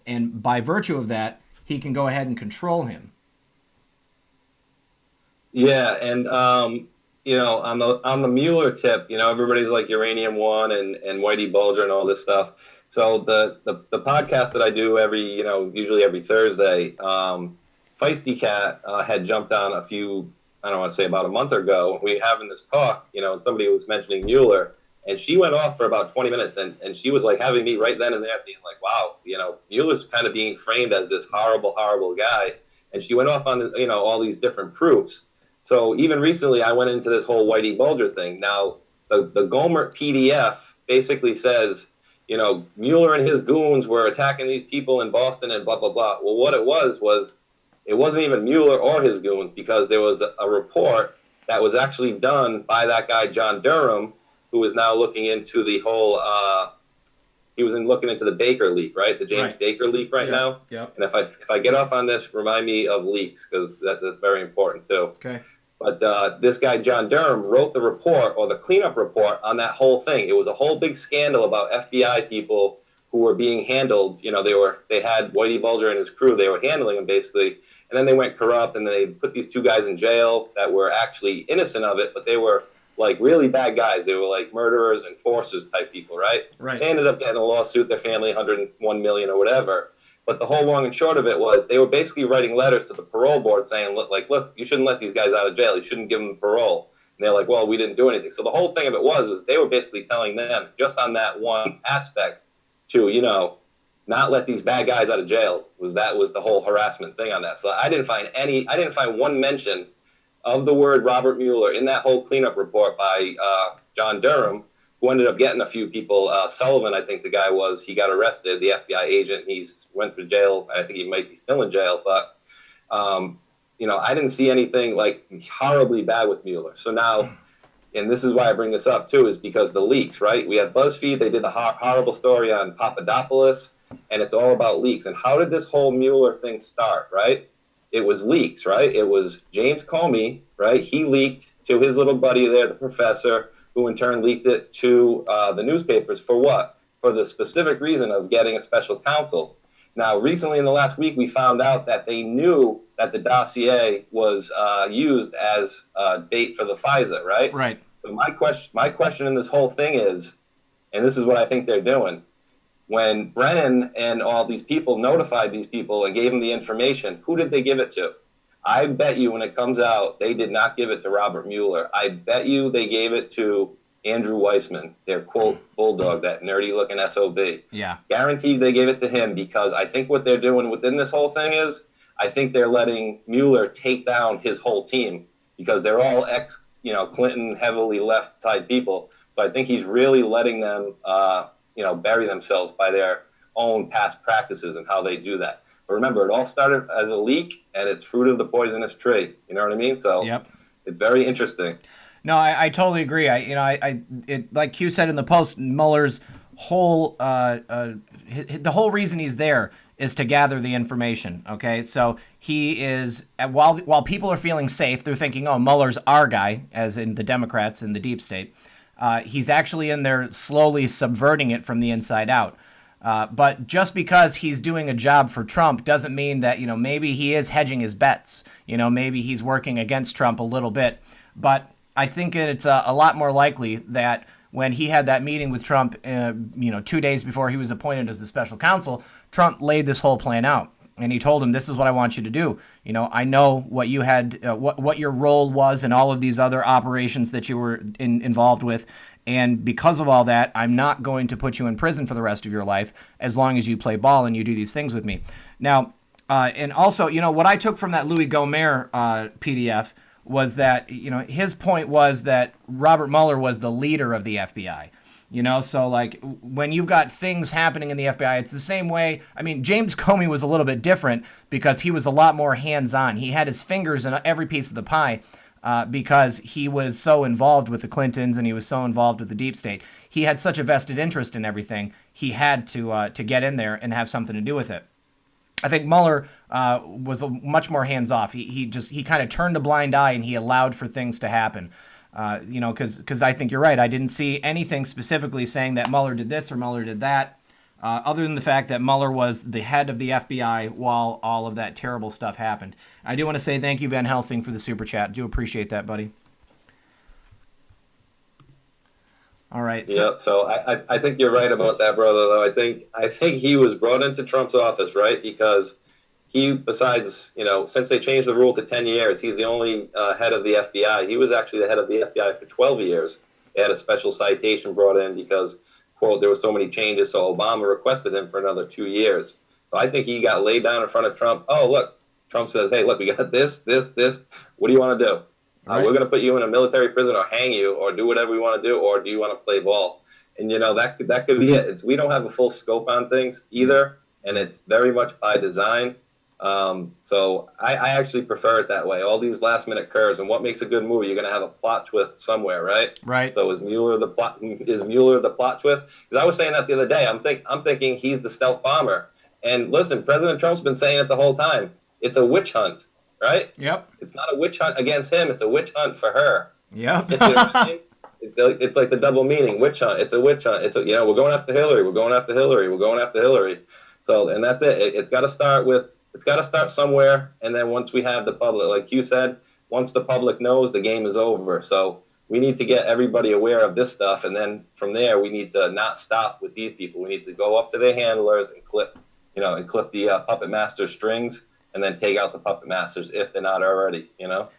And by virtue of that, he can go ahead and control him. Yeah, and on the Mueller tip, everybody's like Uranium One and Whitey Bulger and all this stuff. So the podcast that I do usually every Thursday, Feisty Cat had jumped on I don't want to say about a month ago. We having this talk, and somebody was mentioning Mueller, and she went off for about 20 minutes, and she was like having me right then and there being like, wow, Mueller's kind of being framed as this horrible, horrible guy, and she went off on all these different proofs. So even recently, I went into this whole Whitey Bulger thing. Now the Gohmert PDF basically says, Mueller and his goons were attacking these people in Boston and blah, blah, blah. Well, what it was it wasn't even Mueller or his goons, because there was a report that was actually done by that guy, John Durham, who is now looking into the whole, looking into the Baker leak, right? The James Baker leak now. Yeah. And if I get off on this, remind me of leaks, because that's very important too. Okay. But this guy, John Durham, wrote the report, or the cleanup report, on that whole thing. It was a whole big scandal about FBI people who were being handled. They had Whitey Bulger and his crew. They were handling them, basically. And then they went corrupt, and they put these two guys in jail that were actually innocent of it, but they were like really bad guys. They were like murderers, enforcers type people, right? Right. They ended up getting a lawsuit, their family, $101 million or whatever. But the whole long and short of it was they were basically writing letters to the parole board saying, look, you shouldn't let these guys out of jail. You shouldn't give them parole. And they're like, well, we didn't do anything. So the whole thing of it was they were basically telling them, just on that one aspect, to, not let these bad guys out of jail. That was the whole harassment thing on that. So I didn't find one mention of the word Robert Mueller in that whole cleanup report by John Durham. who ended up getting a few people. Sullivan, I think the guy was, he got arrested, the FBI agent. He's went to jail. I think he might be still in jail, but, I didn't see anything like horribly bad with Mueller. So now, and this is why I bring this up too, is because the leaks, right? We had BuzzFeed, they did the horrible story on Papadopoulos, and it's all about leaks. And how did this whole Mueller thing start, right? It was leaks, right? It was James Comey, right? He leaked to his little buddy there, the professor, who in turn leaked it to the newspapers for what? For the specific reason of getting a special counsel. Now, recently in the last week, we found out that they knew that the dossier was used as bait for the FISA, right? Right. So my question in this whole thing is, and this is what I think they're doing, when Brennan and all these people notified these people and gave them the information, who did they give it to? I bet you when it comes out, they did not give it to Robert Mueller. I bet you they gave it to Andrew Weissman, their quote bulldog, that nerdy looking SOB. Yeah. Guaranteed they gave it to him, because I think what they're doing within this whole thing is, I think they're letting Mueller take down his whole team, because they're all Clinton heavily left side people. So I think he's really letting them bury themselves by their own past practices and how they do that. But remember, it all started as a leak, and it's fruit of the poisonous tree. You know what I mean? So Yep. It's very interesting. No, I totally agree. Like Q said in the post, Mueller's whole the whole reason he's there is to gather the information. Okay, so he is while people are feeling safe, they're thinking, oh, Mueller's our guy, as in the Democrats in the deep state. He's actually in there slowly subverting it from the inside out. But just because he's doing a job for Trump doesn't mean that, maybe he is hedging his bets. Maybe he's working against Trump a little bit. But I think it's a lot more likely that when he had that meeting with Trump, 2 days before he was appointed as the special counsel, Trump laid this whole plan out. And he told him, this is what I want you to do. I know what you had, what your role was in all of these other operations that you were involved with. And because of all that, I'm not going to put you in prison for the rest of your life as long as you play ball and you do these things with me. Now, and also, what I took from that Louis Gohmert PDF was that, his point was that Robert Mueller was the leader of the FBI. So like when you've got things happening in the FBI, it's the same way. I mean, James Comey was a little bit different because he was a lot more hands-on. He had his fingers in every piece of the pie because he was so involved with the Clintons and he was so involved with the deep state. He had such a vested interest in everything. He had to get in there and have something to do with it. I think Mueller was much more hands-off. He kind of turned a blind eye and he allowed for things to happen. Because I think you're right. I didn't see anything specifically saying that Mueller did this or Mueller did that, other than the fact that Mueller was the head of the FBI while all of that terrible stuff happened. I do want to say thank you, Van Helsing, for the super chat. Do appreciate that, buddy. All right. So I think you're right about that, brother. Though I think he was brought into Trump's office, right? Because he, besides, since they changed the rule to 10 years, he's the only head of the FBI. He was actually the head of the FBI for 12 years. They had a special citation brought in because, quote, there were so many changes, so Obama requested him for another 2 years. So I think he got laid down in front of Trump. Oh, look, Trump says, hey, look, we got this. What do you want to do? Right. We're going to put you in a military prison or hang you or do whatever we want to do, or do you want to play ball? And, that could be it. We don't have a full scope on things either, and it's very much by design. So I actually prefer it that way. All these last minute curves, and what makes a good movie? You're going to have a plot twist somewhere, right? Right. So is Mueller the plot twist? Because I was saying that the other day. I'm thinking he's the stealth bomber. And listen, President Trump's been saying it the whole time. It's a witch hunt, right? Yep. It's not a witch hunt against him. It's a witch hunt for her. Yep. You know what I mean? It's like the double meaning. Witch hunt. It's a witch hunt. It's we're going after Hillary. We're going after Hillary. We're going after Hillary. So, and that's it. It's got to start somewhere, and then once we have the public, like you said, once the public knows, the game is over. So we need to get everybody aware of this stuff, and then from there, we need to not stop with these people. We need to go up to their handlers and clip the puppet master strings, and then take out the puppet masters if they're not already.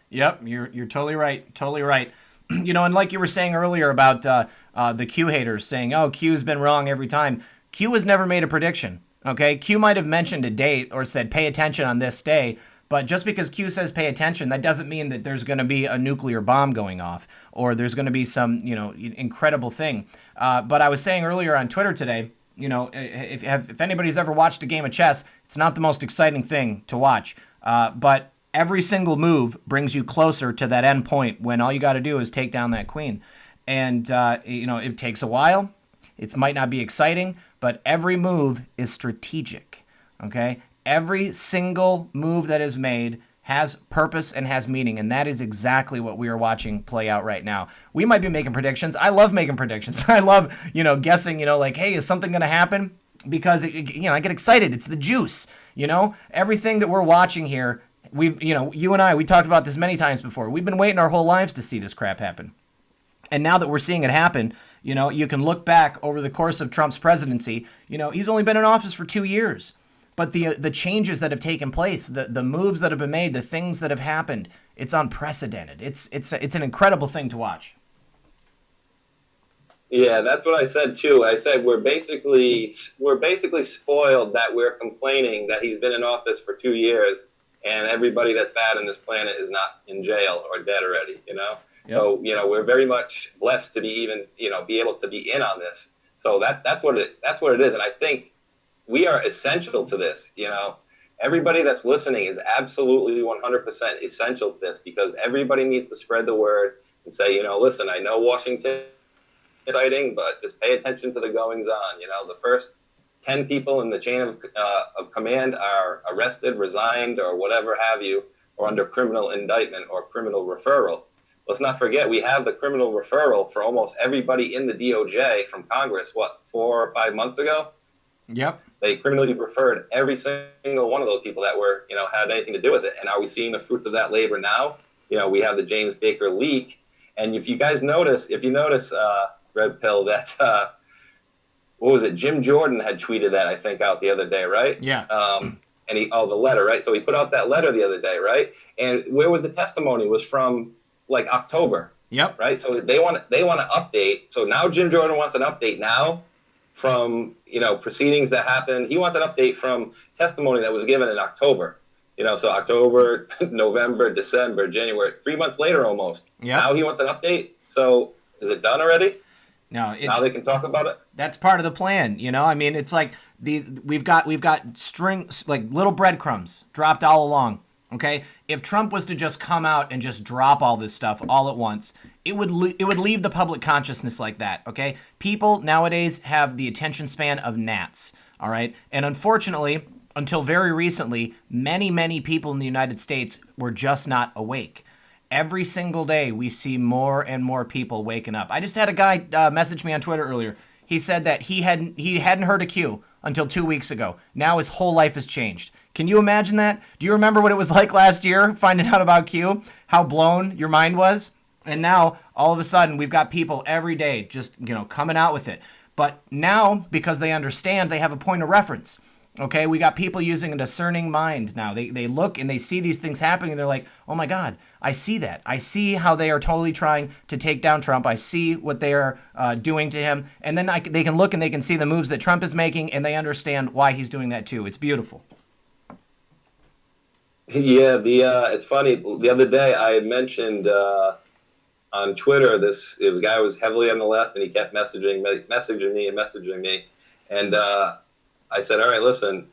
Yep, you're totally right. Totally right. And like you were saying earlier about the Q haters saying, "Oh, Q's been wrong every time." Q has never made a prediction. Okay, Q might have mentioned a date or said, pay attention on this day, But just because Q says pay attention, that doesn't mean that there's going to be a nuclear bomb going off or there's going to be some, incredible thing. But I was saying earlier on Twitter today, if anybody's ever watched a game of chess, it's not the most exciting thing to watch. But every single move brings you closer to that end point when all you got to do is take down that queen. And, it takes a while. It might not be exciting, but every move is strategic, okay? Every single move that is made has purpose and has meaning, and that is exactly what we are watching play out right now. We might be making predictions. I love making predictions. I love, guessing, hey, is something going to happen? Because, I get excited. It's the juice, Everything that we're watching here, you and I, we talked about this many times before. We've been waiting our whole lives to see this crap happen. And now that we're seeing it happen, you can look back over the course of Trump's presidency. He's only been in office for 2 years. But the changes that have taken place, the moves that have been made, the things that have happened, it's unprecedented. It's an incredible thing to watch. Yeah, that's what I said too. I said we're basically spoiled that we're complaining that he's been in office for 2 years and everybody that's bad on this planet is not in jail or dead already. Yep. So we're very much blessed to be able to be in on this. So that's what it is, and I think we are essential to this. Everybody that's listening is absolutely 100% essential to this because everybody needs to spread the word and say, listen, I know Washington is exciting, but just pay attention to the goings on. The first 10 people in the chain of command are arrested, resigned, or whatever have you, or under criminal indictment or criminal referral. Let's not forget, we have the criminal referral for almost everybody in the DOJ from Congress, 4 or 5 months ago? Yep. They criminally referred every single one of those people that were, had anything to do with it. And are we seeing the fruits of that labor now? We have the James Baker leak. And if you notice, Red Pill, that, what was it? Jim Jordan had tweeted that, I think, out the other day, right? Yeah. And the letter, right? So he put out that letter the other day, right? And where was the testimony? It was from like October. Yep. Right. So they want to update. So now Jim Jordan wants an update now from, proceedings that happened. He wants an update from testimony that was given in October. So October, November, December, January, 3 months later almost. Yep. Now he wants an update. So is it done already? No. Now they can talk about it? That's part of the plan, it's like we've got strings, like little breadcrumbs dropped all along. Okay, if Trump was to just come out and just drop all this stuff all at once, it would leave the public consciousness like that. Okay, people nowadays have the attention span of gnats. All right, and unfortunately, until very recently, many people in the United States were just not awake. Every single day, we see more and more people waking up. I just had a guy message me on Twitter earlier. He said that he hadn't heard of Q until 2 weeks ago. Now his whole life has changed. Can you imagine that? Do you remember what it was like last year, finding out about Q? How blown your mind was? And now, all of a sudden, we've got people every day just, coming out with it. But now, because they understand, they have a point of reference. Okay, we got people using a discerning mind now. They look and they see these things happening and they're like, oh my God, I see that. I see how they are totally trying to take down Trump. I see what they are doing to him. And then they can look and they can see the moves that Trump is making and they understand why he's doing that too. It's beautiful. Yeah, it's funny. The other day I had mentioned on Twitter this guy was heavily on the left and he kept messaging me. And I said, all right, listen,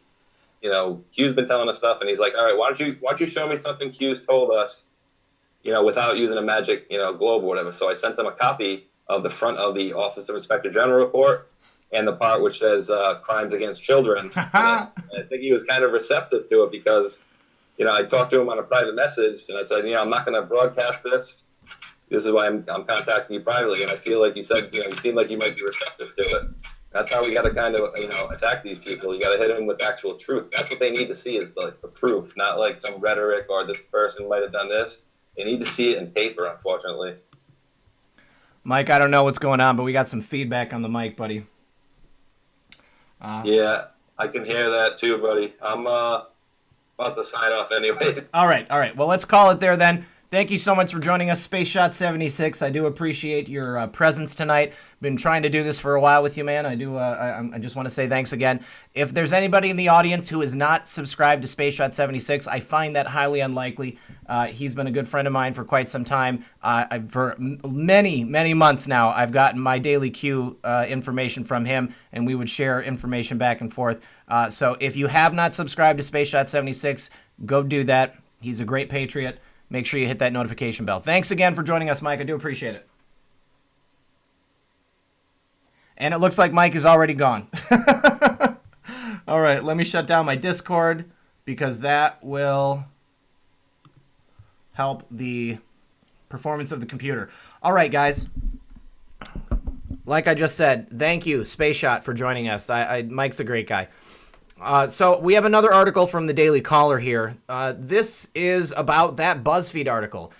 Q's been telling us stuff, and he's like, all right, why don't you show me something Q's told us, without using a magic, globe or whatever. So I sent him a copy of the front of the Office of Inspector General report and the part which says crimes against children. And I think he was kind of receptive to it because, I talked to him on a private message, and I said, I'm not going to broadcast this. This is why I'm contacting you privately, and I feel like you said, you seem like you might be receptive to it. That's how we got to kind of, attack these people. You got to hit them with actual truth. That's what they need to see is the proof, not like some rhetoric or this person might have done this. They need to see it in paper, unfortunately. Mike, I don't know what's going on, but we got some feedback on the mic, buddy. Yeah, I can hear that too, buddy. I'm about to sign off anyway. All right. Well, let's call it there then. Thank you so much for joining us, Space Shot 76. I do appreciate your presence tonight. Been trying to do this for a while with you, man. I do. I just want to say thanks again. If there's anybody in the audience who is not subscribed to Space Shot 76, I find that highly unlikely. He's been a good friend of mine for quite some time. For many, many months now, I've gotten my daily Q information from him, and we would share information back and forth. So if you have not subscribed to Space Shot 76, go do that. He's a great patriot. Make sure you hit that notification bell. Thanks again for joining us, Mike. I do appreciate it. And it looks like Mike is already gone. All right, let me shut down my Discord because that will help the performance of the computer. All right, guys. Like I just said, thank you, Space Shot, for joining us. Mike's a great guy. So we have another article from the Daily Caller here. This is about that BuzzFeed article.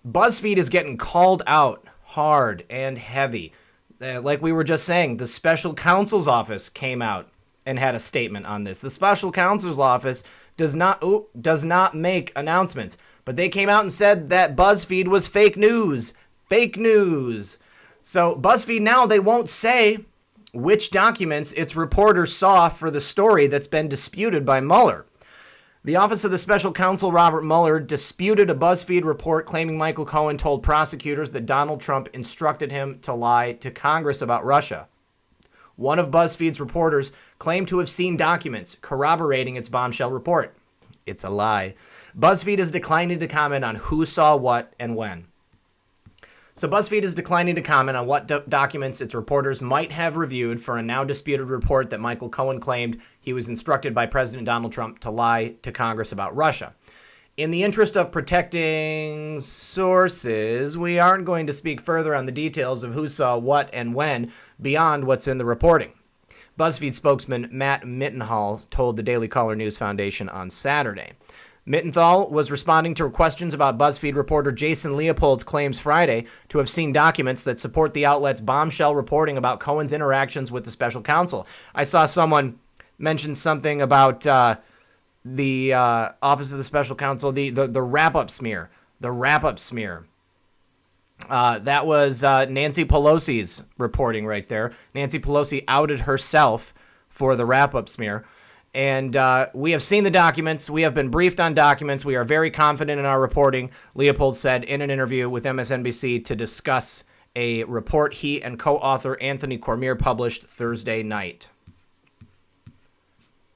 BuzzFeed is getting called out hard and heavy. Like we were just saying, the special counsel's office came out and had a statement on this. The special counsel's office does not make announcements, but they came out and said that BuzzFeed was fake news. Fake news. So BuzzFeed now, they won't say which documents its reporters saw for the story that's been disputed by Mueller. The Office of the Special Counsel Robert Mueller disputed a BuzzFeed report claiming Michael Cohen told prosecutors that Donald Trump instructed him to lie to Congress about Russia. One of BuzzFeed's reporters claimed to have seen documents corroborating its bombshell report. It's a lie. BuzzFeed is declining to comment on who saw what and when. So BuzzFeed is declining to comment on what documents its reporters might have reviewed for a now disputed report that Michael Cohen claimed he was instructed by President Donald Trump to lie to Congress about Russia. In the interest of protecting sources, we aren't going to speak further on the details of who saw what and when beyond what's in the reporting. BuzzFeed spokesman Matt Mittenhall told the Daily Caller News Foundation on Saturday. Mittenthal was responding to questions about BuzzFeed reporter Jason Leopold's claims Friday to have seen documents that support the outlet's bombshell reporting about Cohen's interactions with the special counsel. I saw someone mention something about the Office of the Special Counsel, the wrap-up smear. The wrap-up smear. That was Nancy Pelosi's reporting right there. Nancy Pelosi outed herself for the wrap-up smear. And we have seen the documents. We have been briefed on documents. We are very confident in our reporting, Leopold said in an interview with MSNBC to discuss a report he and co-author Anthony Cormier published Thursday night.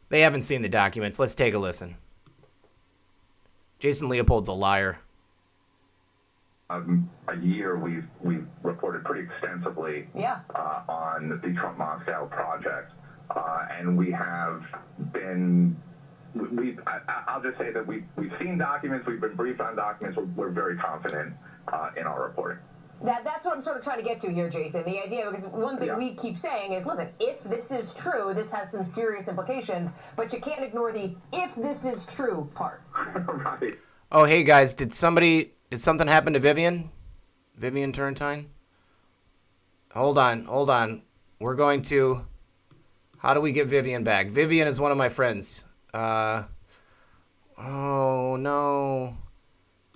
They haven't seen the documents. Let's take a listen. Jason Leopold's a liar. A year we've reported pretty extensively on the Trump Moscow project. And we have been, I'll just say that we've seen documents, we've been briefed on documents, we're very confident in our reporting. That's what I'm sort of trying to get to here, Jason. The idea, because one thing we keep saying is, listen, if this is true, this has some serious implications, but you can't ignore the if this is true part. Right. Oh, hey guys, did something happen to Vivian? Vivian Turrentine? Hold on. We're going to... How do we get Vivian back? Vivian is one of my friends. Oh, no.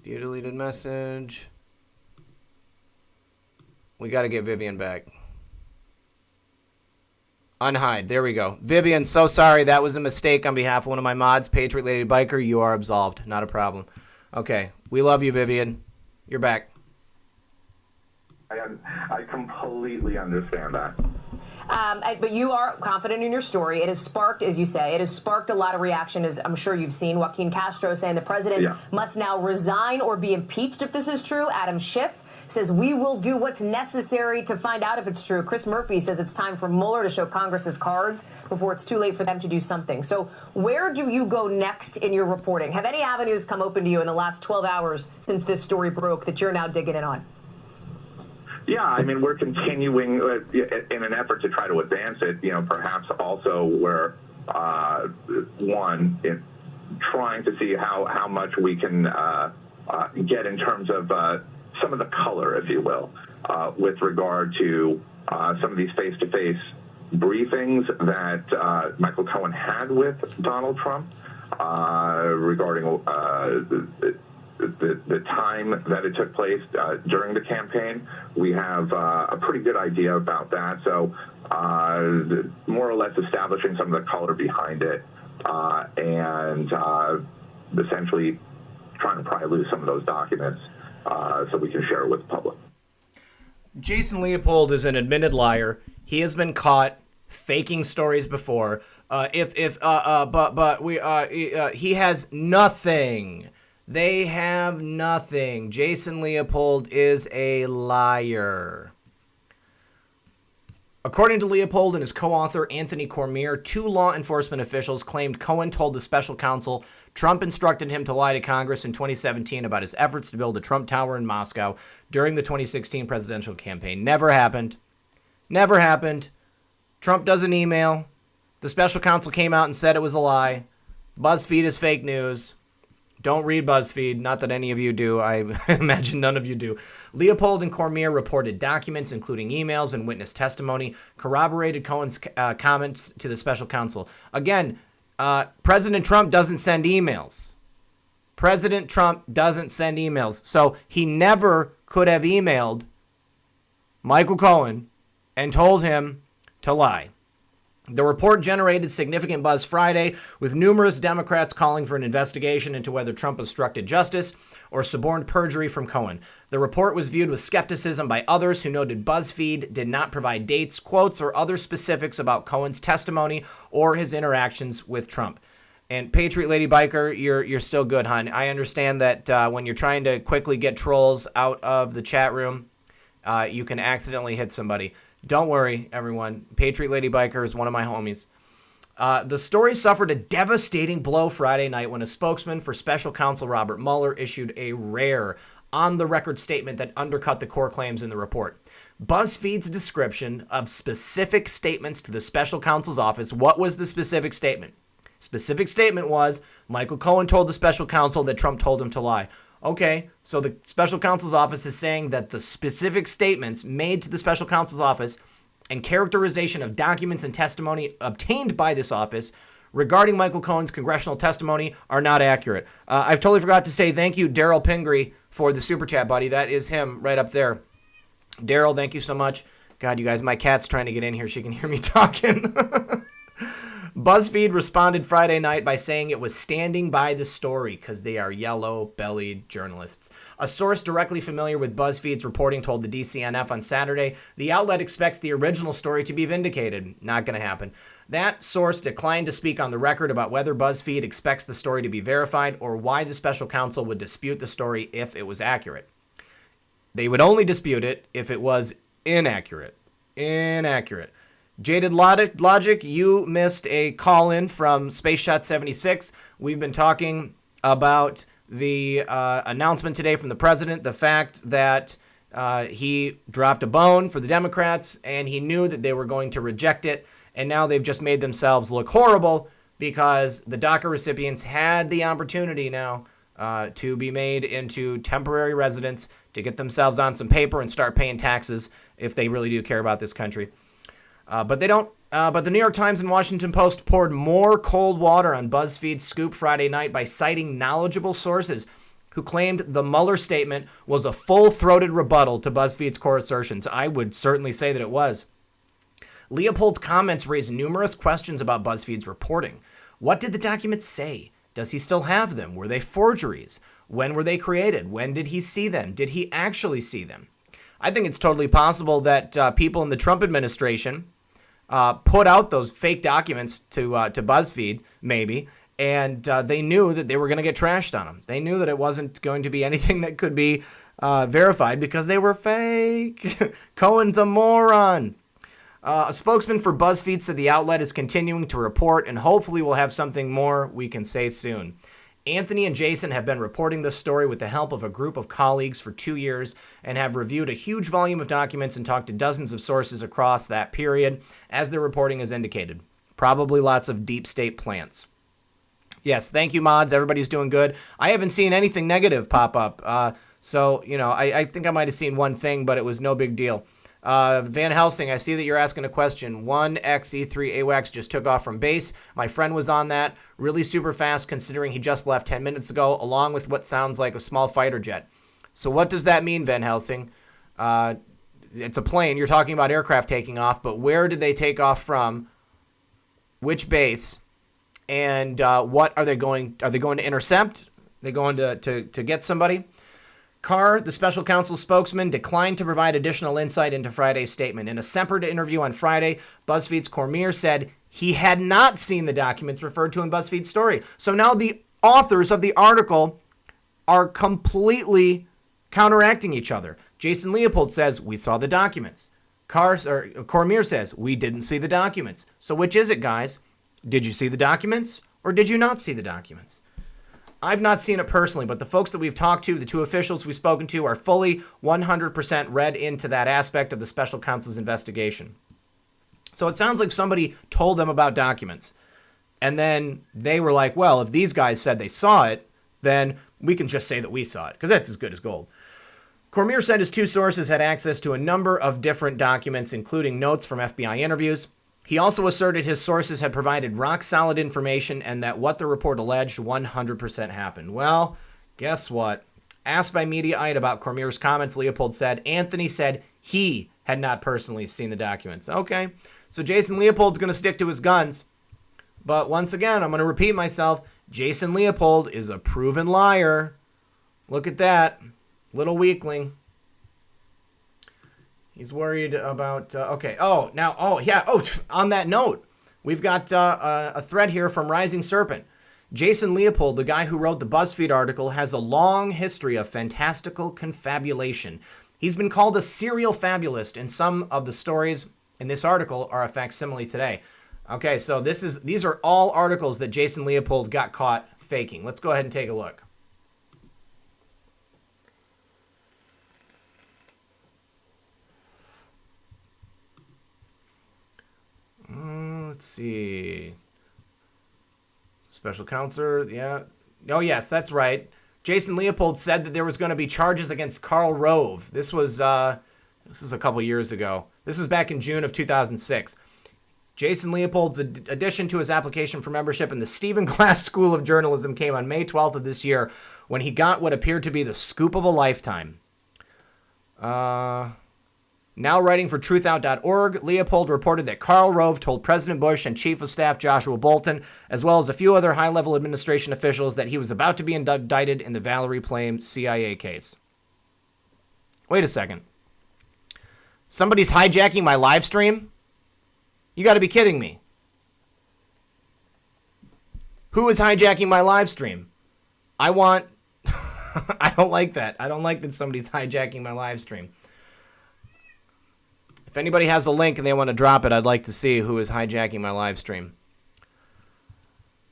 View deleted message. We got to get Vivian back. Unhide. There we go. Vivian, so sorry. That was a mistake on behalf of one of my mods. Patriot Lady Biker, you are absolved. Not a problem. Okay. We love you, Vivian. You're back. I completely understand that. But you are confident in your story. It has sparked, as you say, a lot of reaction, as I'm sure you've seen. Joaquin Castro saying the president must now resign or be impeached if this is true. Adam Schiff says we will do what's necessary to find out if it's true. Chris Murphy says it's time for Mueller to show Congress's cards before it's too late for them to do something. So where do you go next in your reporting? Have any avenues come open to you in the last 12 hours since this story broke that you're now digging in on? Yeah, I mean, we're continuing in an effort to try to advance it. Perhaps also we're trying to see how much we can get in terms of some of the color, if you will, with regard to some of these face-to-face briefings that Michael Cohen had with Donald Trump regarding the time that it took place during the campaign, we have a pretty good idea about that. So more or less establishing some of the color behind it and essentially trying to pry loose some of those documents so we can share it with the public. Jason Leopold is an admitted liar. He has been caught faking stories before. He has nothing. They have nothing. Jason Leopold is a liar. According to Leopold and his co-author Anthony Cormier, 2 law enforcement officials claimed Cohen told the special counsel Trump instructed him to lie to Congress in 2017 about his efforts to build a Trump Tower in Moscow during the 2016 presidential campaign. Never happened. Never happened. Trump doesn't email. The special counsel came out and said it was a lie. BuzzFeed is fake news. Don't read BuzzFeed. Not that any of you do. I imagine none of you do. Leopold and Cormier reported documents, including emails and witness testimony, corroborated Cohen's comments to the special counsel. Again, President Trump doesn't send emails. President Trump doesn't send emails. So he never could have emailed Michael Cohen and told him to lie. The report generated significant buzz Friday, with numerous Democrats calling for an investigation into whether Trump obstructed justice or suborned perjury from Cohen. The report was viewed with skepticism by others who noted BuzzFeed did not provide dates, quotes, or other specifics about Cohen's testimony or his interactions with Trump. And Patriot Lady Biker, you're still good, hon. I understand that when you're trying to quickly get trolls out of the chat room, you can accidentally hit somebody. Don't worry, everyone. Patriot Lady Biker is one of my homies. The story suffered a devastating blow Friday night when a spokesman for special counsel Robert Mueller issued a rare, on-the-record statement that undercut the core claims in the report. BuzzFeed's description of specific statements to the special counsel's office. What was the specific statement? Specific statement was Michael Cohen told the special counsel that Trump told him to lie. Okay, so the special counsel's office is saying that the specific statements made to the special counsel's office and characterization of documents and testimony obtained by this office regarding Michael Cohen's congressional testimony are not accurate. I've totally forgot to say thank you, Daryl Pingree, for the super chat, buddy. That is him right up there. Daryl, thank you so much. God, you guys, my cat's trying to get in here. She can hear me talking. BuzzFeed responded Friday night by saying it was standing by the story because they are yellow-bellied journalists. A source directly familiar with BuzzFeed's reporting told the DCNF on Saturday the outlet expects the original story to be vindicated. Not going to happen. That source declined to speak on the record about whether BuzzFeed expects the story to be verified or why the special counsel would dispute the story if it was accurate. They would only dispute it if it was inaccurate. Inaccurate. Jaded Logic, you missed a call-in from Space Shot 76. We've been talking about the announcement today from the president, the fact that he dropped a bone for the Democrats, and he knew that they were going to reject it, and now they've just made themselves look horrible because the DACA recipients had the opportunity now to be made into temporary residents to get themselves on some paper and start paying taxes if they really do care about this country. But they don't. But the New York Times and Washington Post poured more cold water on BuzzFeed's scoop Friday night by citing knowledgeable sources who claimed the Mueller statement was a full-throated rebuttal to BuzzFeed's core assertions. I would certainly say that it was. Leopold's comments raised numerous questions about BuzzFeed's reporting. What did the documents say? Does he still have them? Were they forgeries? When were they created? When did he see them? Did he actually see them? I think it's totally possible that people in the Trump administration put out those fake documents to BuzzFeed, maybe, and they knew that they were going to get trashed on them. They knew that it wasn't going to be anything that could be verified because they were fake. Cohen's a moron. A spokesman for BuzzFeed said the outlet is continuing to report, and hopefully we'll have something more we can say soon. Anthony and Jason have been reporting this story with the help of a group of colleagues for 2 years and have reviewed a huge volume of documents and talked to dozens of sources across that period, as their reporting has indicated. Probably lots of deep state plants. Yes, thank you, mods. Everybody's doing good. I haven't seen anything negative pop up. So, I think I might have seen one thing, but it was no big deal. Van Helsing, I see that you're asking a question. 1XE3 AWACS just took off from base. My friend was on that. Really super fast considering he just left 10 minutes ago, along with what sounds like a small fighter jet. So what does that mean, Van Helsing? It's a plane. You're talking about aircraft taking off, but where did they take off from? Which base? And what are they going? Are they going to intercept? Are they going to get somebody? Carr, the special counsel spokesman, declined to provide additional insight into Friday's statement. In a separate interview on Friday, BuzzFeed's Cormier said he had not seen the documents referred to in BuzzFeed's story. So now the authors of the article are completely counteracting each other. Jason Leopold says, we saw the documents. Cormier says, we didn't see the documents. So which is it, guys? Did you see the documents or did you not see the documents? I've not seen it personally, but the folks that we've talked to, the two officials we've spoken to, are fully 100% read into that aspect of the special counsel's investigation. So it sounds like somebody told them about documents. And then they were like, well, if these guys said they saw it, then we can just say that we saw it, because that's as good as gold. Cormier said his two sources had access to a number of different documents, including notes from FBI interviews. He also asserted his sources had provided rock-solid information and that what the report alleged 100% happened. Well, guess what? Asked by Mediaite about Cormier's comments, Leopold said Anthony said he had not personally seen the documents. Okay, so Jason Leopold's going to stick to his guns. But once again, I'm going to repeat myself. Jason Leopold is a proven liar. Look at that. Little weakling. He's worried about, okay. On that note, we've got a thread here from Rising Serpent. Jason Leopold, the guy who wrote the BuzzFeed article, has a long history of fantastical confabulation. He's been called a serial fabulist, and some of the stories in this article are a facsimile today. Okay, so these are all articles that Jason Leopold got caught faking. Let's go ahead and take a look. Let's see. Special counselor, yeah. Oh, yes, that's right. Jason Leopold said that there was going to be charges against Karl Rove. This was a couple years ago. This was back in June of 2006. Jason Leopold's addition to his application for membership in the Stephen Glass School of Journalism came on May 12th of this year when he got what appeared to be the scoop of a lifetime. Now writing for truthout.org, Leopold reported that Karl Rove told President Bush and Chief of Staff Joshua Bolten, as well as a few other high-level administration officials, that he was about to be indicted in the Valerie Plame CIA case. Wait a second. Somebody's hijacking my live stream? You got to be kidding me. Who is hijacking my live stream? I don't like that. I don't like that somebody's hijacking my live stream. If anybody has a link and they want to drop it, I'd like to see who is hijacking my live stream.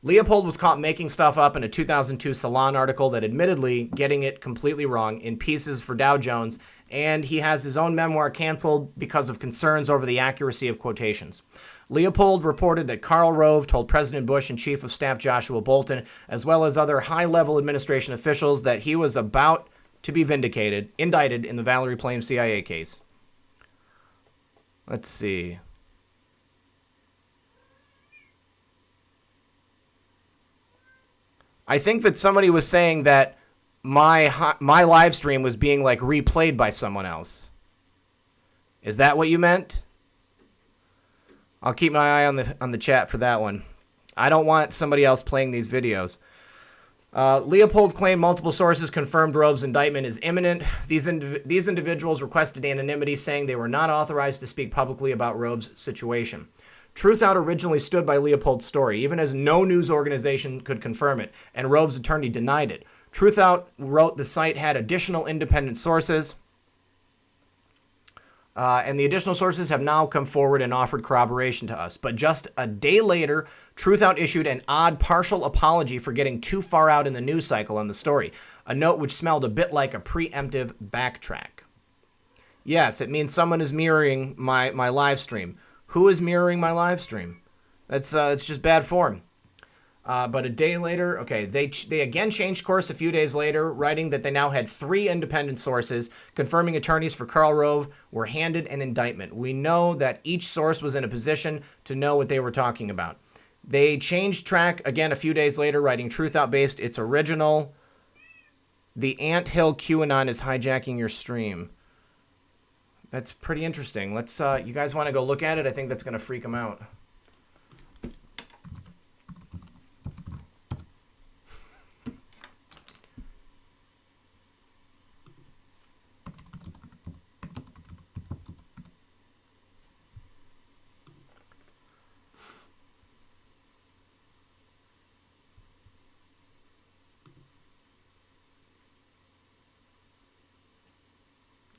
Leopold was caught making stuff up in a 2002 Salon article that admittedly getting it completely wrong in pieces for Dow Jones, and he has his own memoir canceled because of concerns over the accuracy of quotations. Leopold reported that Karl Rove told President Bush and Chief of Staff Joshua Bolten, as well as other high-level administration officials, that he was about to be indicted in the Valerie Plame CIA case. Let's see. I think that somebody was saying that my live stream was being like replayed by someone else. Is that what you meant? I'll keep my eye on the chat for that one. I don't want somebody else playing these videos. Leopold claimed multiple sources confirmed Rove's indictment is imminent. These individuals requested anonymity, saying they were not authorized to speak publicly about Rove's situation. Truthout originally stood by Leopold's story, even as no news organization could confirm it, and Rove's attorney denied it. Truthout wrote the site had additional independent sources, and the additional sources have now come forward and offered corroboration to us. But just a day later, Truthout issued an odd partial apology for getting too far out in the news cycle on the story, a note which smelled a bit like a preemptive backtrack. Yes, it means someone is mirroring my live stream. Who is mirroring my live stream? It's just bad form. But a day later, okay, they again changed course a few days later, writing that they now had 3 independent sources, confirming attorneys for Karl Rove were handed an indictment. We know that each source was in a position to know what they were talking about. They changed track again a few days later, writing Truth Out Based. It's original. The Anthill QAnon is hijacking your stream. That's pretty interesting. Let's, you guys want to go look at it? I think that's going to freak them out.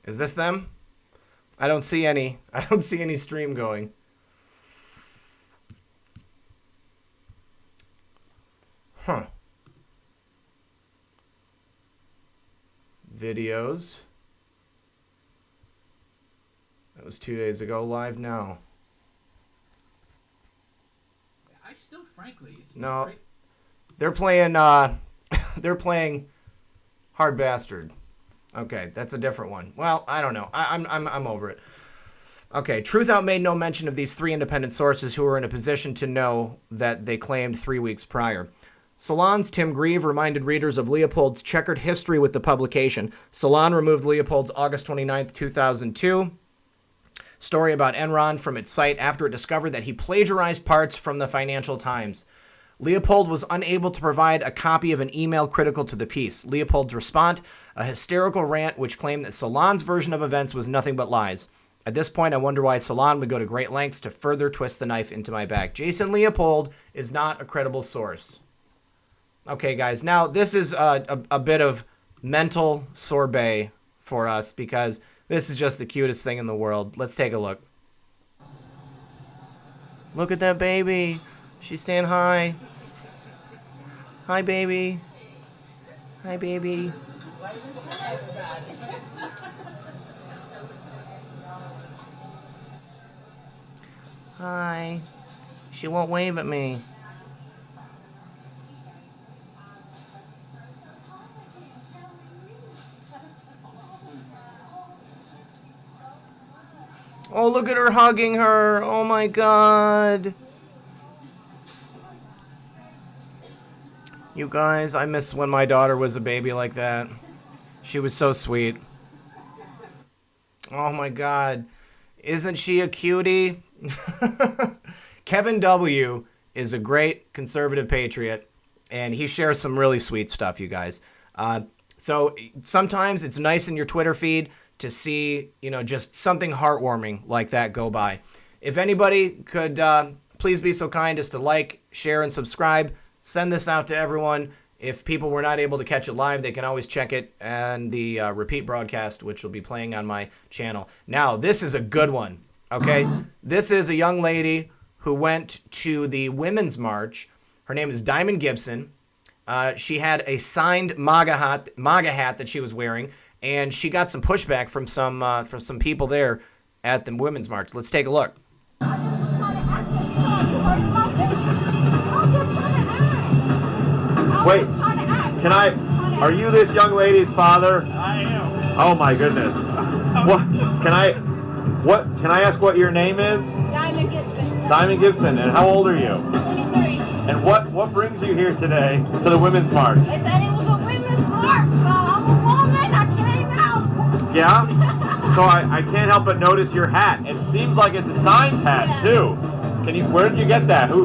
Is this them? I don't see any. I don't see any stream going. Huh. Videos. That was 2 days ago. Live now. I still, frankly, it's no. They're playing. They're playing Hard Bastard. Okay, that's a different one. Well, I don't know. I'm over it. Okay, Truth Out made no mention of these 3 independent sources who were in a position to know that they claimed 3 weeks prior. Salon's Tim Grieve reminded readers of Leopold's checkered history with the publication. Salon removed Leopold's August 29, 2002 story about Enron from its site after it discovered that he plagiarized parts from the Financial Times. Leopold was unable to provide a copy of an email critical to the piece. Leopold's response, a hysterical rant which claimed that Salon's version of events was nothing but lies. At this point, I wonder why Salon would go to great lengths to further twist the knife into my back. Jason Leopold is not a credible source. Okay, guys, now this is a bit of mental sorbet for us because this is just the cutest thing in the world. Let's take a look. Look at that baby. She's saying hi. Hi, baby. Hi, baby. Hi. She won't wave at me. Oh, look at her hugging her. Oh, my God. You guys, I miss when my daughter was a baby like that. She was so sweet. Oh my God. Isn't she a cutie? Kevin W. is a great conservative patriot, and he shares some really sweet stuff, you guys. So sometimes it's nice in your Twitter feed to see, just something heartwarming like that go by. If anybody could please be so kind as to like, share, and subscribe. Send this out to everyone. If people were not able to catch it live, they can always check it and the repeat broadcast, which will be playing on my channel. Now, this is a good one, okay? This is a young lady who went to the Women's March. Her name is Diamond Gibson. She had a signed MAGA hat that she was wearing, and she got some pushback from some people there at the Women's March. Let's take a look. Wait, are you this young lady's father? I am. Oh my goodness. Can I ask what your name is? Diamond Gibson. Diamond Gibson, and how old are you? 23. And what brings you here today to the Women's March? They said it was a women's march, so I'm a woman, I came out. Yeah? So I can't help but notice your hat. It seems like it's a signed hat, too. Where did you get that? I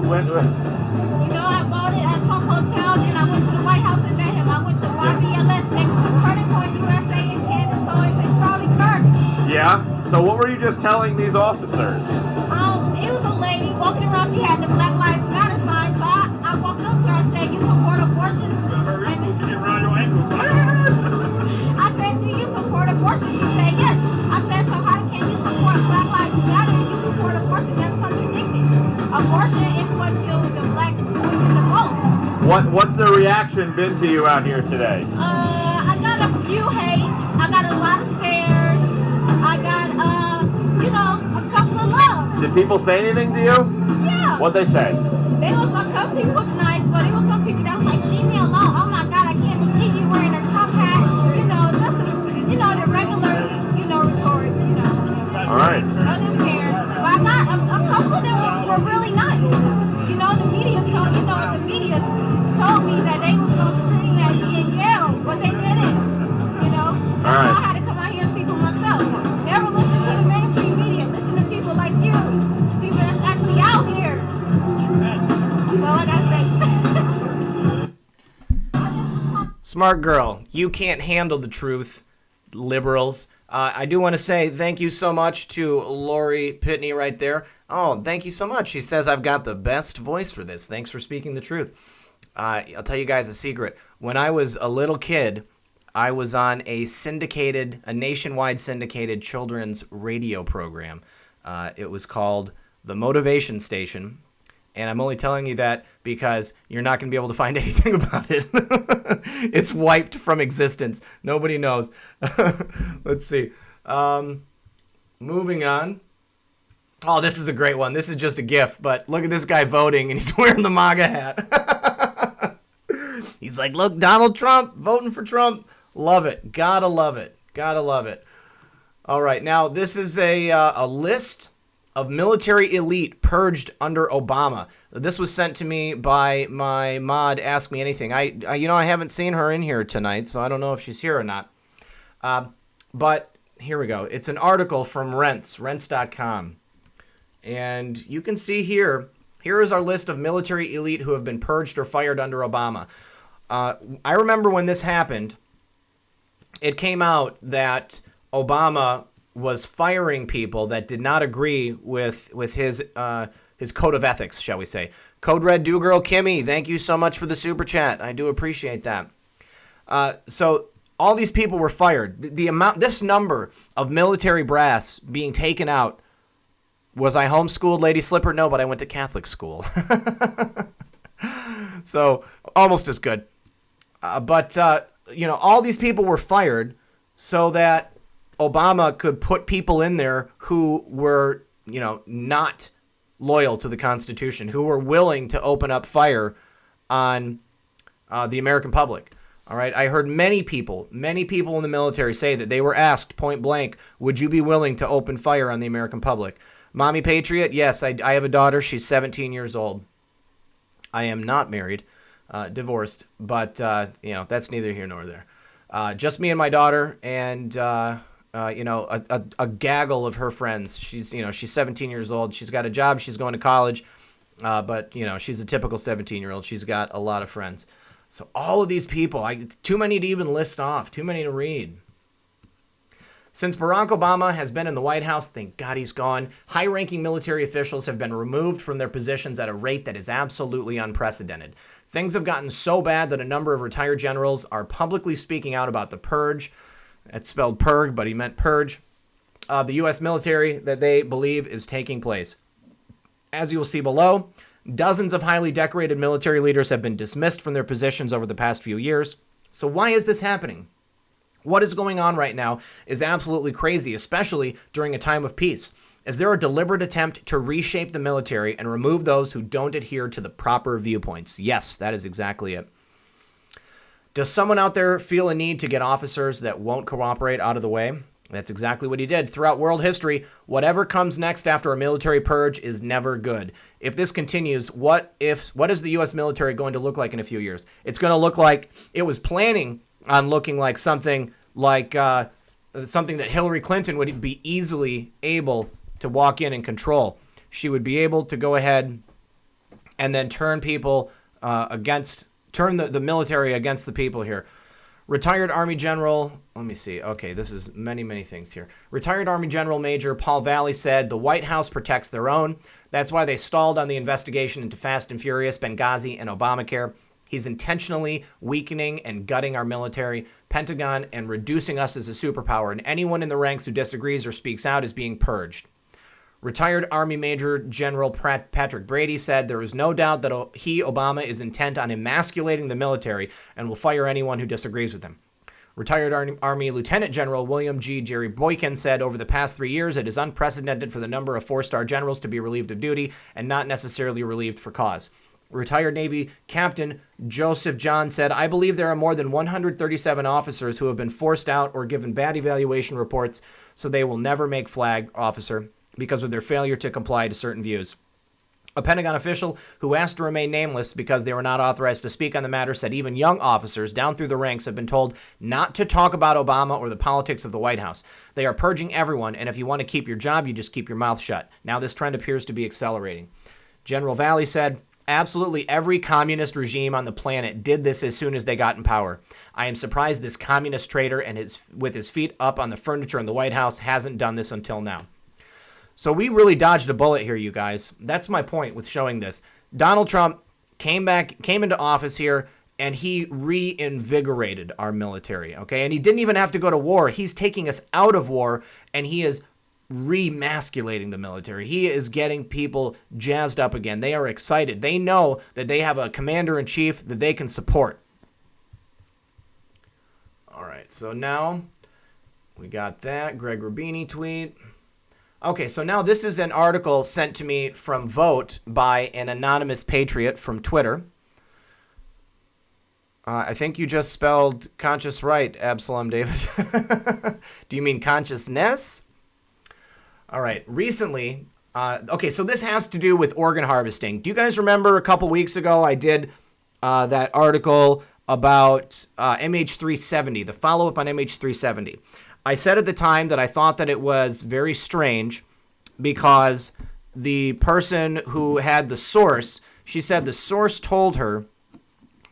bought it at Tom Hotel, then I went to the White House and met him. I went to YBLS next to Turning Point USA in Candace Owens and Charlie Kirk. Yeah? So what were you just telling these officers? It was a lady walking around. She had the Black Lives Matter sign, so I walked up to her and said, "You support abortions?" Hurry up, so you get around your ankles. I said, "Do you support abortion?" She said, "Yes." I said, "So how can you support Black Lives Matter and you support abortion? That's contradicting. Abortion is what killed the black women the most." What's the reaction been to you out here today? I got a few hates. I got a lot of stares. I got, a couple of loves. Did people say anything to you? Yeah. What'd they say? They was a couple. He was nice, but it was Smart girl. You can't handle the truth, liberals. I do want to say thank you so much to Lori Pitney right there. Oh, thank you so much. She says I've got the best voice for this. Thanks for speaking the truth. I'll tell you guys a secret. When I was a little kid, I was on a nationwide syndicated children's radio program. It was called The Motivation Station. And I'm only telling you that because you're not going to be able to find anything about it. It's wiped from existence. Nobody knows. Let's see. Moving on. Oh, this is a great one. This is just a GIF, but look at this guy voting, and he's wearing the MAGA hat. He's like, look, Donald Trump, voting for Trump. Love it. Gotta love it. Gotta love it. All right, now this is a list of military elite purged under Obama. This was sent to me by my mod, Ask Me Anything. I haven't seen her in here tonight, so I don't know if she's here or not. But here we go. It's an article from rents.com. And you can see here is our list of military elite who have been purged or fired under Obama. I remember when this happened, it came out that Obama was firing people that did not agree with his code of ethics, shall we say. Code Red Do Girl Kimmy, thank you so much for the super chat. I do appreciate that. So all these people were fired. This number of military brass being taken out. Was I homeschooled, Lady Slipper? No, but I went to Catholic school. So almost as good. But all these people were fired so that Obama could put people in there who were, not loyal to the Constitution, who were willing to open up fire on the American public. All right. I heard many people in the military say that they were asked point blank, would you be willing to open fire on the American public? Mommy Patriot, yes, I have a daughter. She's 17 years old. I am not married, divorced, but, that's neither here nor there. Just me and my daughter and, a gaggle of her friends. She's 17 years old. She's got a job. She's going to college. But, she's a typical 17-year-old. She's got a lot of friends. So all of these people, it's too many to even list off, too many to read. Since Barack Obama has been in the White House, thank God he's gone, high-ranking military officials have been removed from their positions at a rate that is absolutely unprecedented. Things have gotten so bad that a number of retired generals are publicly speaking out about the purge. It's spelled purg, but he meant purge. The U.S. military that they believe is taking place. As you will see below, dozens of highly decorated military leaders have been dismissed from their positions over the past few years. So why is this happening? What is going on right now is absolutely crazy, especially during a time of peace. Is there a deliberate attempt to reshape the military and remove those who don't adhere to the proper viewpoints? Yes, that is exactly it. Does someone out there feel a need to get officers that won't cooperate out of the way? That's exactly what he did. Throughout world history, whatever comes next after a military purge is never good. If this continues, what is the U.S. military going to look like in a few years? It's going to look like it was planning on looking like something that Hillary Clinton would be easily able to walk in and control. She would be able to go ahead and then turn people turn the military against the people here. Retired Army General, let me see. Okay, this is many, many things here. Retired Army General Major Paul Valley said the White House protects their own. That's why they stalled on the investigation into Fast and Furious, Benghazi, and Obamacare. He's intentionally weakening and gutting our military, Pentagon, and reducing us as a superpower. And anyone in the ranks who disagrees or speaks out is being purged. Retired Army Major General Patrick Brady said there is no doubt that Obama is intent on emasculating the military and will fire anyone who disagrees with him. Retired Army Lieutenant General William G. Jerry Boykin said over the past 3 years, it is unprecedented for the number of four-star generals to be relieved of duty and not necessarily relieved for cause. Retired Navy Captain Joseph John said, I believe there are more than 137 officers who have been forced out or given bad evaluation reports, so they will never make flag officer because of their failure to comply to certain views. A Pentagon official who asked to remain nameless because they were not authorized to speak on the matter said even young officers down through the ranks have been told not to talk about Obama or the politics of the White House. They are purging everyone, and if you want to keep your job, you just keep your mouth shut. Now this trend appears to be accelerating. General Valley said, Absolutely every communist regime on the planet did this as soon as they got in power. I am surprised this communist traitor with his feet up on the furniture in the White House hasn't done this until now. So we really dodged a bullet here, you guys. That's my point with showing this. Donald Trump came into office here, and he reinvigorated our military, okay? And he didn't even have to go to war. He's taking us out of war, and he is remasculating the military. He is getting people jazzed up again. They are excited. They know that they have a commander-in-chief that they can support. All right, so now we got that Greg Rubini tweet. Okay, so now this is an article sent to me from Vote by an anonymous patriot from Twitter. I think you just spelled conscious right, Absalom David. Do you mean consciousness? All right, recently, okay, so this has to do with organ harvesting. Do you guys remember a couple weeks ago I did that article about MH370, the follow-up on MH370? I said at the time that I thought that it was very strange because the person who had the source, she said the source told her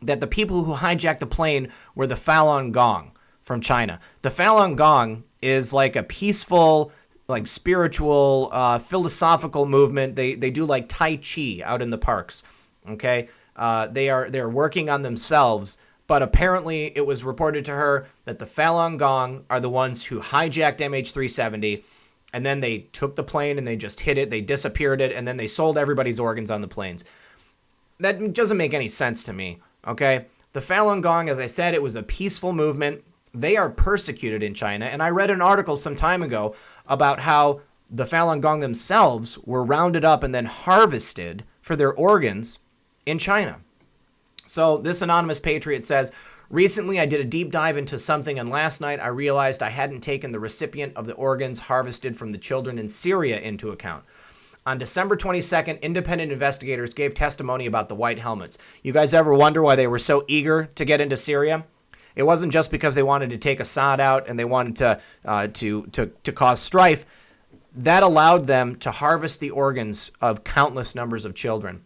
that the people who hijacked the plane were the Falun Gong from China. The Falun Gong is like a peaceful, like spiritual, philosophical movement. They do like Tai Chi out in the parks. Okay, they're working on themselves. But apparently, it was reported to her that the Falun Gong are the ones who hijacked MH370, and then they took the plane and they just hid it. They disappeared it, and then they sold everybody's organs on the planes. That doesn't make any sense to me. Okay, the Falun Gong, as I said, it was a peaceful movement. They are persecuted in China, and I read an article some time ago about how the Falun Gong themselves were rounded up and then harvested for their organs in China. So this anonymous patriot says, recently I did a deep dive into something, and last night I realized I hadn't taken the recipient of the organs harvested from the children in Syria into account. On December 22nd, independent investigators gave testimony about the white helmets. You guys ever wonder why they were so eager to get into Syria? It wasn't just because they wanted to take Assad out and they wanted to cause strife. That allowed them to harvest the organs of countless numbers of children.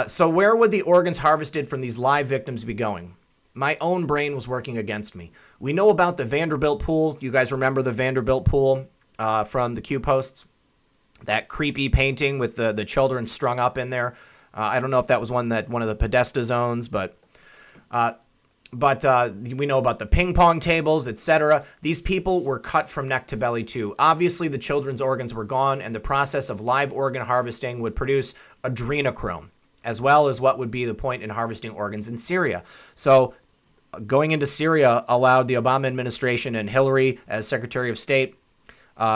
So where would the organs harvested from these live victims be going? My own brain was working against me. We know about the Vanderbilt pool. You guys remember the Vanderbilt pool from the Q posts? That creepy painting with the children strung up in there. I don't know if that was one of the Podestas owns, but we know about the ping pong tables, etc. These people were cut from neck to belly too. Obviously, the children's organs were gone, and the process of live organ harvesting would produce adrenochrome, as well as what would be the point in harvesting organs in Syria. So going into Syria allowed the Obama administration and Hillary as Secretary of State,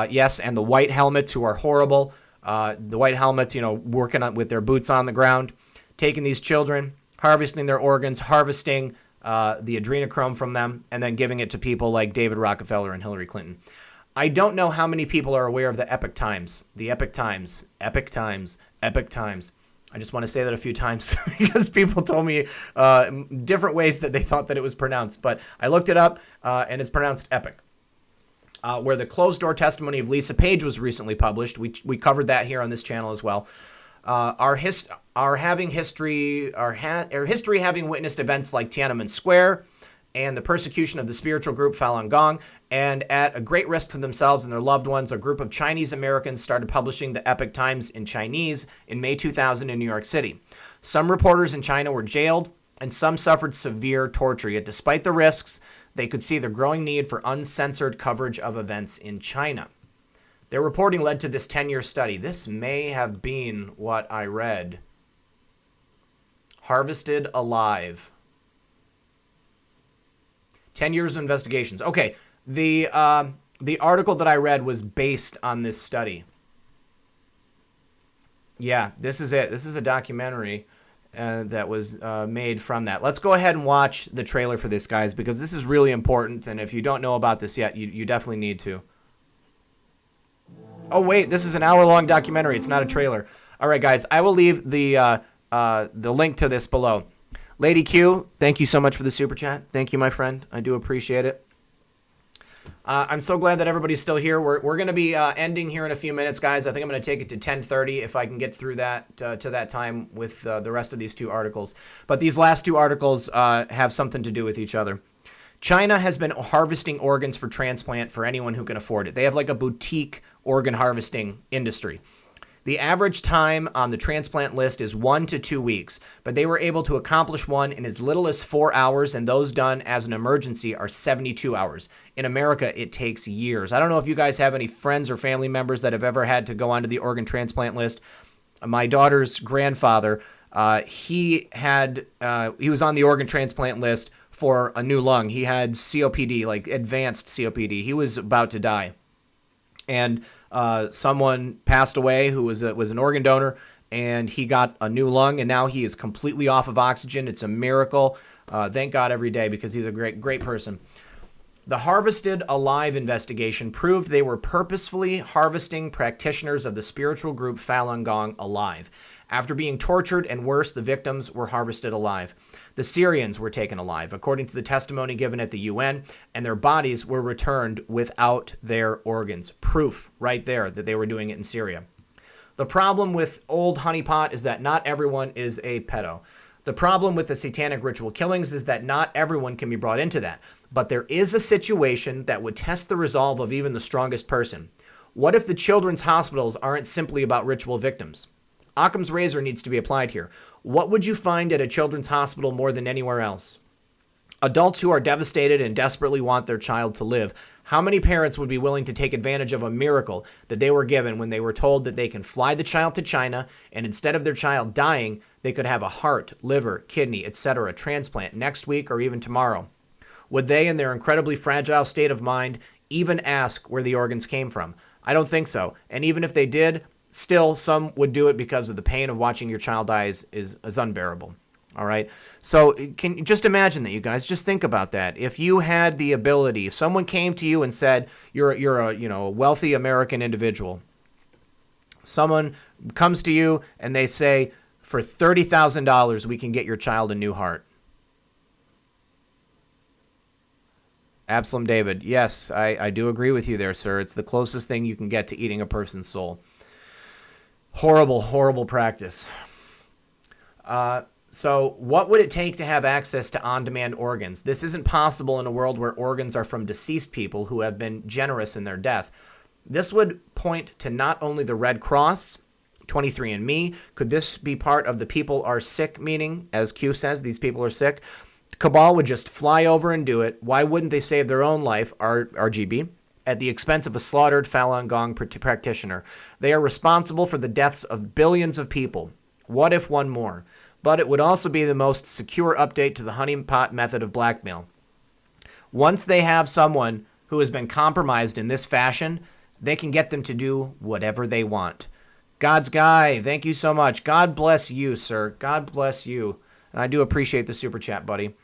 yes, and the white helmets, who are horrible, the white helmets, working with their boots on the ground, taking these children, harvesting their organs, harvesting the adrenochrome from them, and then giving it to people like David Rockefeller and Hillary Clinton. I don't know how many people are aware of the Epoch Times. The Epoch Times. Epoch Times. Epoch Times. I just want to say that a few times because people told me different ways that they thought that it was pronounced. But I looked it up, and it's pronounced Epic. Where the closed-door testimony of Lisa Page was recently published. We covered that here on this channel as well. Our history having witnessed events like Tiananmen Square and the persecution of the spiritual group Falun Gong, and at a great risk to themselves and their loved ones, a group of Chinese Americans started publishing the Epoch Times in Chinese in May 2000 in New York City. Some reporters in China were jailed, and some suffered severe torture. Yet despite the risks, they could see the growing need for uncensored coverage of events in China. Their reporting led to this 10-year study. This may have been what I read. Harvested Alive. 10 years of investigations. Okay, the article that I read was based on this study. Yeah, this is it. This is a documentary that was made from that. Let's go ahead and watch the trailer for this, guys, because this is really important, and if you don't know about this yet, you definitely need to. Oh, wait, this is an hour-long documentary. It's not a trailer. All right, guys, I will leave the link to this below. Lady Q, thank you so much for the super chat. Thank you, my friend. I do appreciate it. I'm so glad that everybody's still here. We're going to be ending here in a few minutes, guys. I think I'm going to take it to 10:30 if I can get through that to that time with the rest of these 2 articles. But these last 2 articles have something to do with each other. China has been harvesting organs for transplant for anyone who can afford it. They have like a boutique organ harvesting industry. The average time on the transplant list is 1 to 2 weeks, but they were able to accomplish one in as little as 4 hours, and those done as an emergency are 72 hours. In America, it takes years. I don't know if you guys have any friends or family members that have ever had to go onto the organ transplant list. My daughter's grandfather, he was on the organ transplant list for a new lung. He had COPD, like advanced COPD. He was about to die. And someone passed away who was an organ donor, and he got a new lung, and now he is completely off of oxygen. It's a miracle. Thank God every day, because he's a great person. The Harvested Alive investigation proved they were purposefully harvesting practitioners of the spiritual group Falun Gong alive. After being tortured and worse, the victims were harvested alive. The Syrians were taken alive, according to the testimony given at the UN, and their bodies were returned without their organs. Proof right there that they were doing it in Syria. The problem with old honeypot is that not everyone is a pedo. The problem with the satanic ritual killings is that not everyone can be brought into that. But there is a situation that would test the resolve of even the strongest person. What if the children's hospitals aren't simply about ritual victims? Occam's razor needs to be applied here. What would you find at a children's hospital more than anywhere else? Adults who are devastated and desperately want their child to live. How many parents would be willing to take advantage of a miracle that they were given when they were told that they can fly the child to China, and instead of their child dying, they could have a heart, liver, kidney, etc. transplant next week or even tomorrow? Would they, in their incredibly fragile state of mind, even ask where the organs came from? I don't think so. And even if they did, still, some would do it because of the pain of watching your child die is unbearable. All right. So can you just imagine that, you guys? Just think about that. If you had the ability, if someone came to you and said you're a wealthy American individual, someone comes to you and they say for $30,000 we can get your child a new heart. Absalom David, yes, I do agree with you there, sir. It's the closest thing you can get to eating a person's soul. Horrible, horrible practice. So what would it take to have access to on-demand organs? This isn't possible in a world where organs are from deceased people who have been generous in their death. This would point to not only the Red Cross, 23andMe. Could this be part of the people are sick meaning, as Q says, these people are sick? Cabal would just fly over and do it. Why wouldn't they save their own life, RGB, at the expense of a slaughtered Falun Gong practitioner? They are responsible for the deaths of billions of people. What if one more? But it would also be the most secure update to the honeypot method of blackmail. Once they have someone who has been compromised in this fashion, they can get them to do whatever they want. God's Guy, thank you so much. God bless you, sir. God bless you. And I do appreciate the super chat, buddy.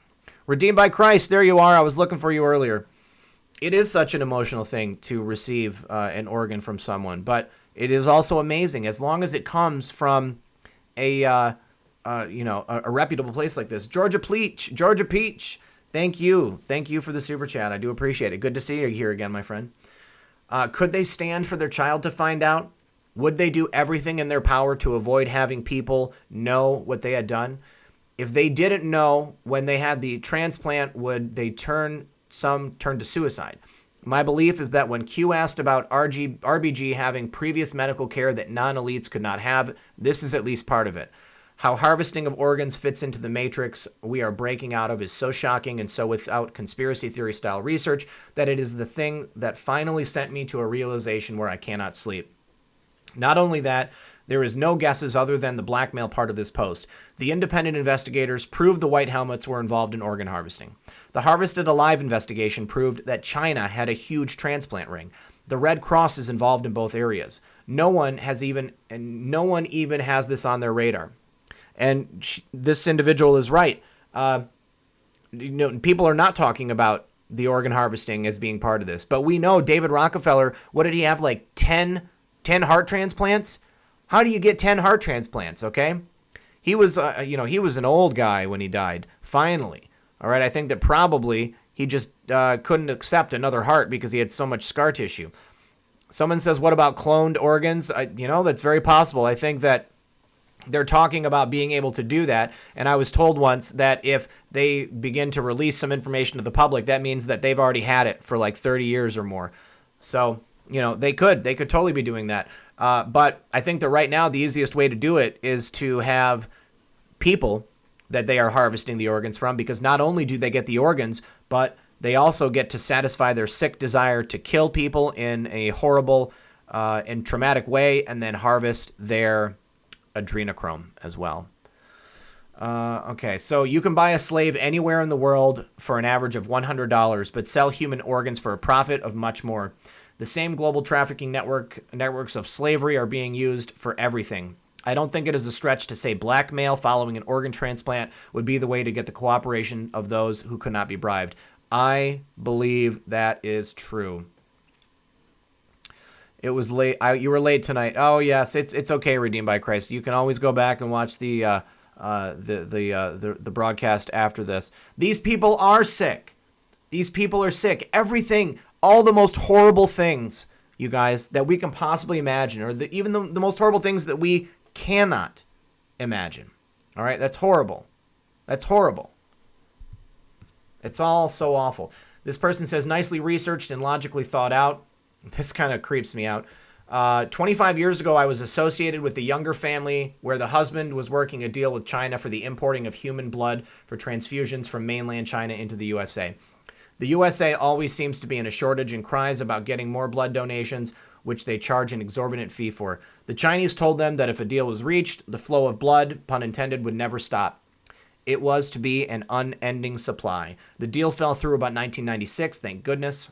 Redeemed by Christ, there you are. I was looking for you earlier. It is such an emotional thing to receive an organ from someone, but it is also amazing as long as it comes from a reputable place like this. Georgia Peach, thank you for the super chat. I do appreciate it. Good to see you here again, my friend. Could they stand for their child to find out? Would they do everything in their power to avoid having people know what they had done? If they didn't know when they had the transplant, would they turn to suicide? My belief is that when Q asked about RBG having previous medical care that non-elites could not have, this is at least part of it. How harvesting of organs fits into the matrix we are breaking out of is so shocking and so without conspiracy theory style research that it is the thing that finally sent me to a realization where I cannot sleep. Not only that, there is no guesses other than the blackmail part of this post. The independent investigators proved the white helmets were involved in organ harvesting. The Harvested Alive investigation proved that China had a huge transplant ring. The Red Cross is involved in both areas. No one even has this on their radar. And this individual is right. People are not talking about the organ harvesting as being part of this. But we know David Rockefeller, what did he have, like 10 heart transplants? How do you get 10 heart transplants, okay? He was, he was an old guy when he died, finally. All right, I think that probably He just couldn't accept another heart because he had so much scar tissue. Someone says, what about cloned organs? That's very possible. I think that they're talking about being able to do that. And I was told once that if they begin to release some information to the public, that means that they've already had it for like 30 years or more. So, they could totally be doing that. But I think that right now the easiest way to do it is to have people that they are harvesting the organs from, because not only do they get the organs, but they also get to satisfy their sick desire to kill people in a horrible and traumatic way, and then harvest their adrenochrome as well. Okay, so you can buy a slave anywhere in the world for an average of $100, but sell human organs for a profit of much more. The same global trafficking networks of slavery are being used for everything. I don't think it is a stretch to say blackmail following an organ transplant would be the way to get the cooperation of those who could not be bribed. I believe that is true. It was late. You were late tonight. Oh yes, it's okay. Redeemed by Christ. You can always go back and watch the broadcast after this. These people are sick. These people are sick. Everything, all the most horrible things, you guys, that we can possibly imagine, or even the most horrible things that we cannot imagine. All right, that's horrible. That's horrible. It's all so awful. This person says, nicely researched and logically thought out. This kind of creeps me out. 25 years ago, I was associated with the Younger family where the husband was working a deal with China for the importing of human blood for transfusions from mainland China into the USA. The USA always seems to be in a shortage and cries about getting more blood donations, which they charge an exorbitant fee for. The Chinese told them that if a deal was reached, the flow of blood, pun intended, would never stop. It was to be an unending supply. The deal fell through about 1996, thank goodness.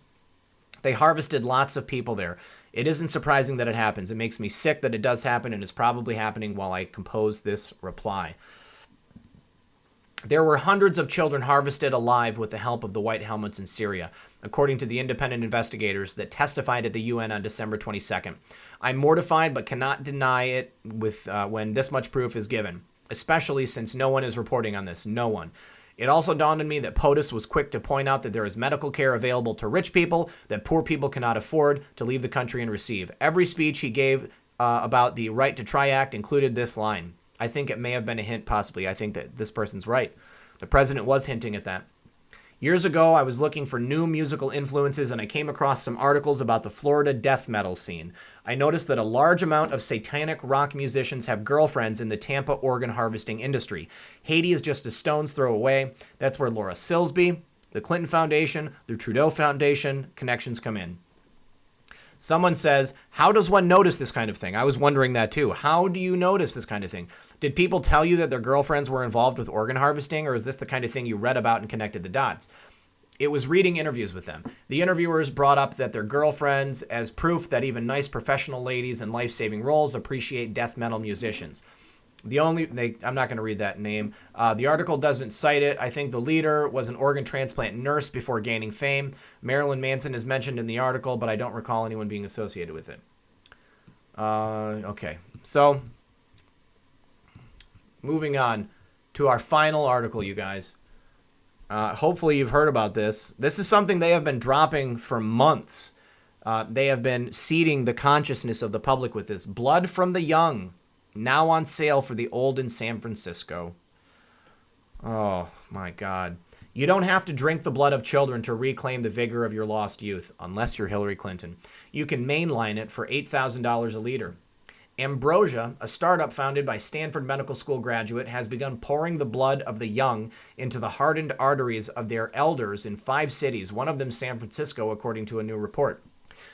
They harvested lots of people there. It isn't surprising that it happens. It makes me sick that it does happen, and it's probably happening while I compose this reply. There were hundreds of children harvested alive with the help of the White Helmets in Syria, according to the independent investigators that testified at the UN on December 22nd. I'm mortified but cannot deny it when this much proof is given, especially since no one is reporting on this. No one. It also dawned on me that POTUS was quick to point out that there is medical care available to rich people that poor people cannot afford to leave the country and receive. Every speech he gave about the Right to Try Act included this line. I think it may have been a hint, possibly. I think that this person's right. The president was hinting at that. Years ago, I was looking for new musical influences, and I came across some articles about the Florida death metal scene. I noticed that a large amount of satanic rock musicians have girlfriends in the Tampa organ harvesting industry. Haiti is just a stone's throw away. That's where Laura Silsby, the Clinton Foundation, the Trudeau Foundation connections come in. Someone says, how does one notice this kind of thing? I was wondering that too. How do you notice this kind of thing? Did people tell you that their girlfriends were involved with organ harvesting, or is this the kind of thing you read about and connected the dots? It was reading interviews with them. The interviewers brought up that their girlfriends as proof that even nice professional ladies in life-saving roles appreciate death metal musicians. I'm not going to read that name. The article doesn't cite it. I think the leader was an organ transplant nurse before gaining fame. Marilyn Manson is mentioned in the article, but I don't recall anyone being associated with it. Okay, so moving on to our final article, you guys. Hopefully you've heard about this. This is something they have been dropping for months. They have been seeding the consciousness of the public with this. Blood from the young, now on sale for the old in San Francisco. Oh, my God. You don't have to drink the blood of children to reclaim the vigor of your lost youth, unless you're Hillary Clinton. You can mainline it for $8,000 a liter. Ambrosia, a startup founded by Stanford Medical School graduate, has begun pouring the blood of the young into the hardened arteries of their elders in 5 cities, one of them San Francisco, according to a new report.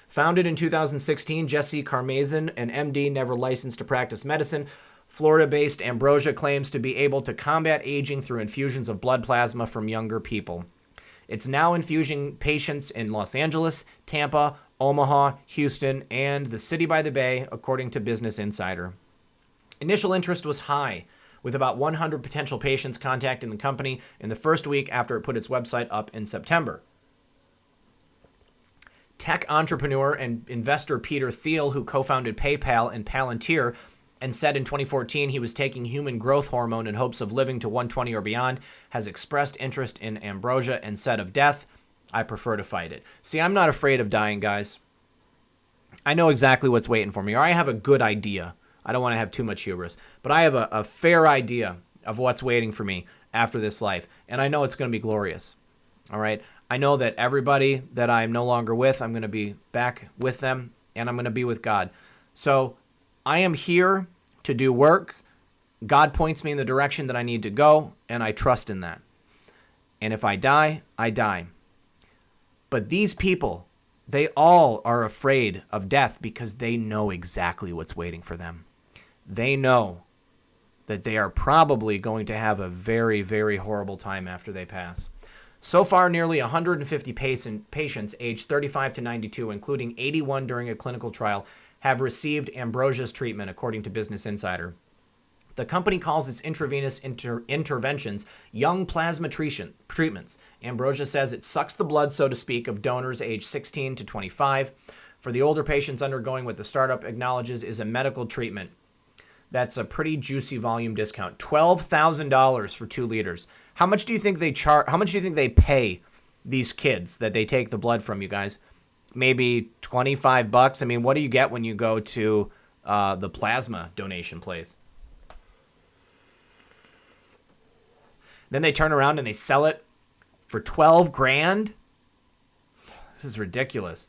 Founded in 2016, Jesse Carmazin, an MD never licensed to practice medicine, Florida-based Ambrosia claims to be able to combat aging through infusions of blood plasma from younger people. It's now infusing patients in Los Angeles, Tampa, Omaha, Houston, and the city by the bay, according to Business Insider. Initial interest was high, with about 100 potential patients contacting the company in the first week after it put its website up in September. Tech entrepreneur and investor Peter Thiel, who co-founded PayPal and Palantir, and said in 2014 he was taking human growth hormone in hopes of living to 120 or beyond, has expressed interest in ambrosia and said of death, I prefer to fight it. See, I'm not afraid of dying, guys. I know exactly what's waiting for me, or I have a good idea. I don't want to have too much hubris, but I have a fair idea of what's waiting for me after this life, and I know it's going to be glorious. All right? I know that everybody that I'm no longer with, I'm going to be back with them, and I'm going to be with God. So I am here to do work. God points me in the direction that I need to go, and I trust in that. And if I die, I die. But these people, they all are afraid of death because they know exactly what's waiting for them. They know that they are probably going to have a very, very horrible time after they pass. So far, nearly 150 patients aged 35 to 92, including 81 during a clinical trial, have received ambrosia's treatment, according to Business Insider. The company calls its intravenous interventions young plasma treatments. Ambrosia says it sucks the blood, so to speak, of donors aged 16 to 25. For the older patients undergoing what the startup acknowledges is a medical treatment. That's a pretty juicy volume discount. $12,000 for 2 liters. How much do you think they charge? How much do you think they pay these kids that they take the blood from, you guys? Maybe $25. I mean, what do you get when you go to the plasma donation place? Then they turn around and they sell it for 12 grand. This is ridiculous.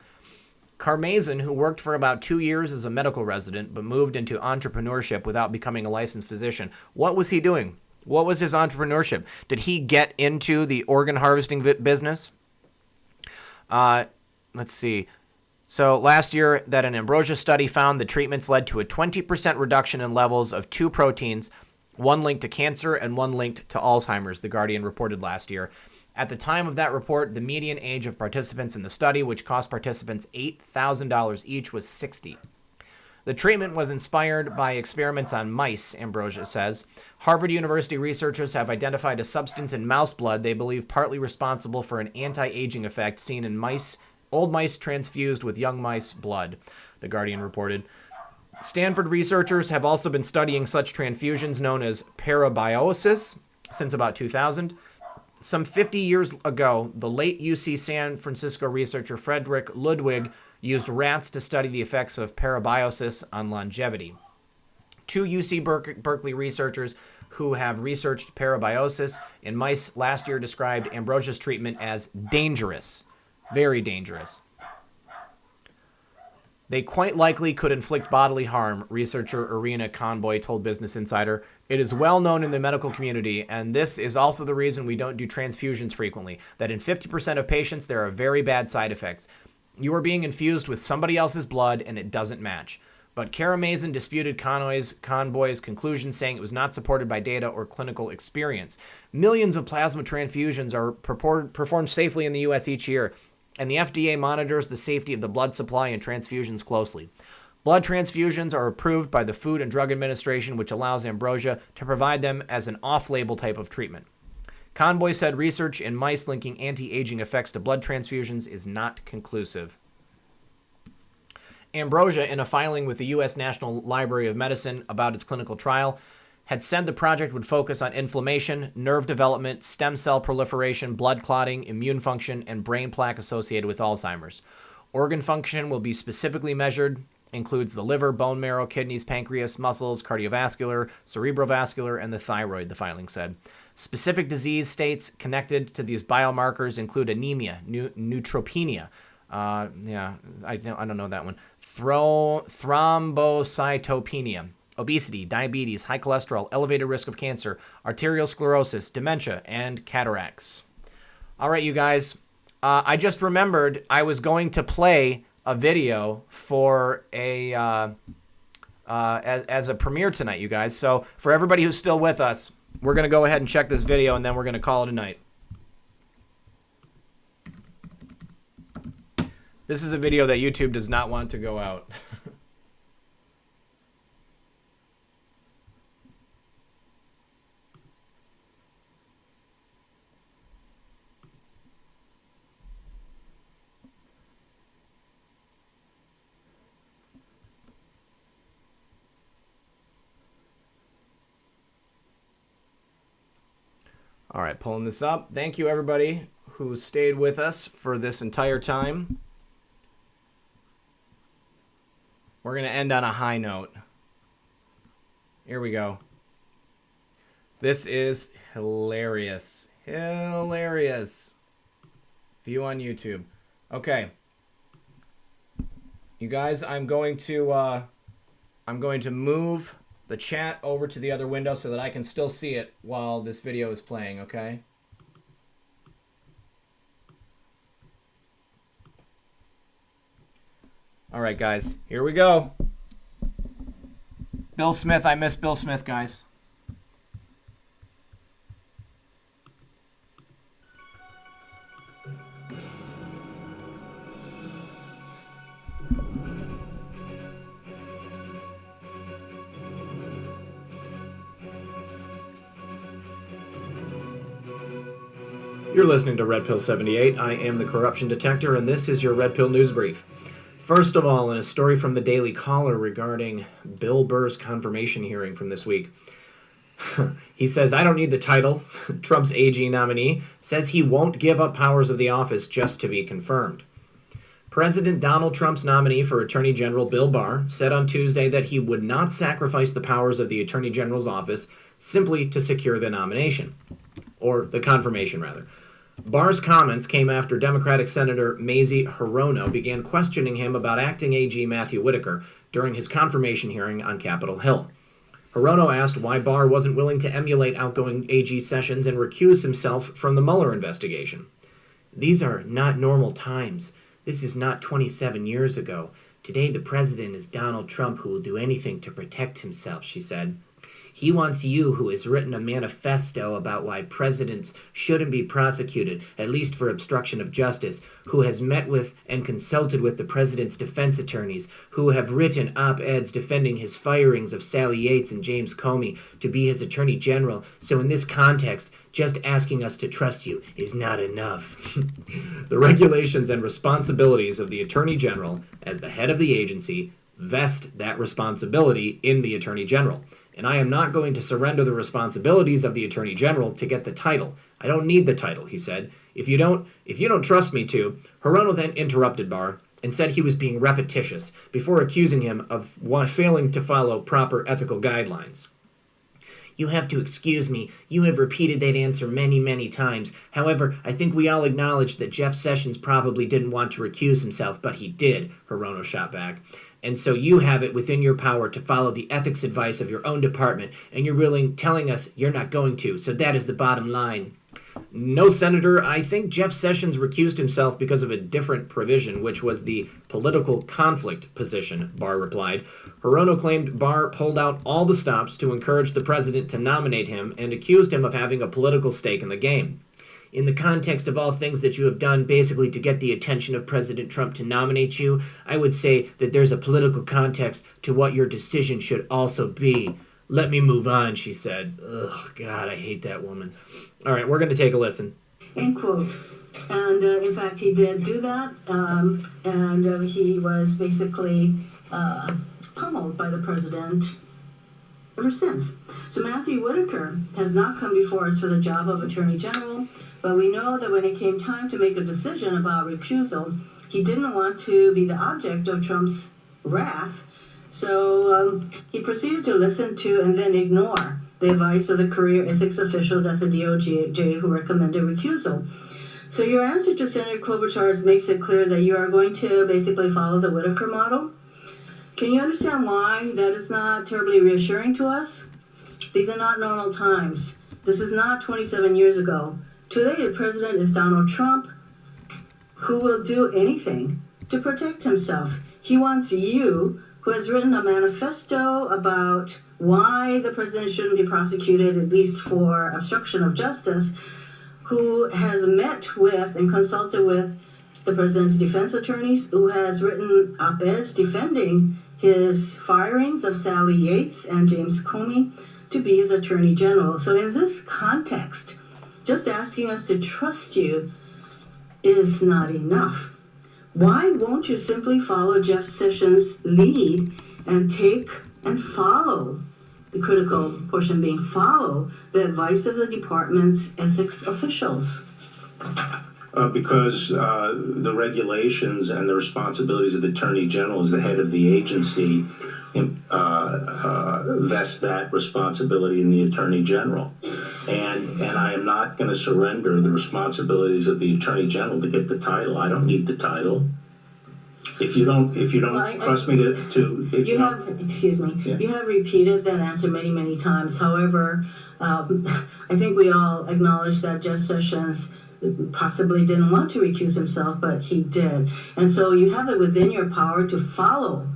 Carmazin, who worked for about 2 years as a medical resident but moved into entrepreneurship without becoming a licensed physician. What was he doing? What was his entrepreneurship? Did he get into the organ harvesting business? Let's see. So last year, that an ambrosia study found the treatments led to a 20% reduction in levels of 2 proteins, one linked to cancer and one linked to Alzheimer's, The Guardian reported last year. At the time of that report, the median age of participants in the study, which cost participants $8,000 each, was 60. The treatment was inspired by experiments on mice, Ambrosia says. Harvard University researchers have identified a substance in mouse blood they believe partly responsible for an anti-aging effect seen in old mice transfused with young mice blood, The Guardian reported. Stanford researchers have also been studying such transfusions known as parabiosis since about 2000. Some 50 years ago, the late UC San Francisco researcher Frederick Ludwig used rats to study the effects of parabiosis on longevity. 2 UC Berkeley researchers who have researched parabiosis in mice last year described ambrosia's treatment as dangerous, very dangerous. They quite likely could inflict bodily harm, researcher Irina Conboy told Business Insider. It is well known in the medical community, and this is also the reason we don't do transfusions frequently, that in 50% of patients there are very bad side effects. You are being infused with somebody else's blood, and it doesn't match. But Karamazin disputed Conboy's conclusion, saying it was not supported by data or clinical experience. Millions of plasma transfusions are performed safely in the U.S. each year, and the FDA monitors the safety of the blood supply and transfusions closely. Blood transfusions are approved by the Food and Drug Administration, which allows Ambrosia to provide them as an off-label type of treatment. Conboy said research in mice linking anti-aging effects to blood transfusions is not conclusive. Ambrosia, in a filing with the U.S. National Library of Medicine about its clinical trial, had said the project would focus on inflammation, nerve development, stem cell proliferation, blood clotting, immune function, and brain plaque associated with Alzheimer's. Organ function will be specifically measured, includes the liver, bone marrow, kidneys, pancreas, muscles, cardiovascular, cerebrovascular, and the thyroid, the filing said. Specific disease states connected to these biomarkers include anemia, neutropenia, I don't know that one, thrombocytopenia, obesity, diabetes, high cholesterol, elevated risk of cancer, arterial sclerosis, dementia, and cataracts. All right, you guys. I just remembered I was going to play a video for as a premiere tonight, you guys. So for everybody who's still with us, we're going to go ahead and check this video, and then we're going to call it a night. This is a video that YouTube does not want to go out. All right, pulling this up. Thank you, everybody who stayed with us for this entire time. We're going to end on a high note. Here we go. This is hilarious. Hilarious. View on YouTube. Okay. You guys, I'm going to move the chat over to the other window so that I can still see it while this video is playing, okay? All right, guys, here we go. Bill Smith, I miss Bill Smith, guys. You're listening to Red Pill 78. I am the Corruption Detector, and this is your Red Pill News Brief. First of all, in a story from the Daily Caller regarding Bill Burr's confirmation hearing from this week, he says, I don't need the title. Trump's AG nominee says he won't give up powers of the office just to be confirmed. President Donald Trump's nominee for Attorney General Bill Barr said on Tuesday that he would not sacrifice the powers of the Attorney General's office simply to secure the nomination. Or the confirmation, rather. Barr's comments came after Democratic Senator Mazie Hirono began questioning him about acting AG Matthew Whitaker during his confirmation hearing on Capitol Hill. Hirono asked why Barr wasn't willing to emulate outgoing AG Sessions and recuse himself from the Mueller investigation. These are not normal times. This is not 27 years ago. Today the president is Donald Trump, who will do anything to protect himself, she said. He wants you, who has written a manifesto about why presidents shouldn't be prosecuted, at least for obstruction of justice, who has met with and consulted with the president's defense attorneys, who have written op-eds defending his firings of Sally Yates and James Comey to be his attorney general. So in this context, just asking us to trust you is not enough. The regulations and responsibilities of the attorney general, as the head of the agency, vest that responsibility in the attorney general. And I am not going to surrender the responsibilities of the Attorney General to get the title. I don't need the title, he said. If you don't trust me to, Hirono then interrupted Barr and said he was being repetitious before accusing him of failing to follow proper ethical guidelines. You have to excuse me. You have repeated that answer many, many times. However, I think we all acknowledge that Jeff Sessions probably didn't want to recuse himself, but he did, Hirono shot back. And so you have it within your power to follow the ethics advice of your own department, and you're telling us you're not going to, so that is the bottom line. No, Senator, I think Jeff Sessions recused himself because of a different provision, which was the political conflict position, Barr replied. Hirono claimed Barr pulled out all the stops to encourage the president to nominate him and accused him of having a political stake in the game. In the context of all things that you have done basically to get the attention of President Trump to nominate you, I would say that there's a political context to what your decision should also be. Let me move on, she said. Ugh, God, I hate that woman. All right, we're going to take a listen. End quote. And in fact, he did do that, and he was basically pummeled by the president ever since. So Matthew Whitaker has not come before us for the job of Attorney General, but we know that when it came time to make a decision about recusal, he didn't want to be the object of Trump's wrath. So he proceeded to listen to and then ignore the advice of the career ethics officials at the DOJ who recommended recusal. So your answer to Senator Klobuchar makes it clear that you are going to basically follow the Whitaker model. Can you understand why that is not terribly reassuring to us? These are not normal times. This is not 27 years ago. Today, the president is Donald Trump, who will do anything to protect himself. He wants you, who has written a manifesto about why the president shouldn't be prosecuted, at least for obstruction of justice, who has met with and consulted with the president's defense attorneys, who has written op-eds defending his firings of Sally Yates and James Comey to be his attorney general. So in this context, just asking us to trust you is not enough. Why won't you simply follow Jeff Sessions' lead and take and follow the critical portion being follow the advice of the department's ethics officials? Because the regulations and the responsibilities of the Attorney General as the head of the agency vest that responsibility in the Attorney General. And I am not going to surrender the responsibilities of the Attorney General to get the title. I don't need the title. If you don't trust me You have repeated that answer many, many times. However, I think we all acknowledge that Jeff Sessions possibly didn't want to recuse himself, but he did. And so you have it within your power to follow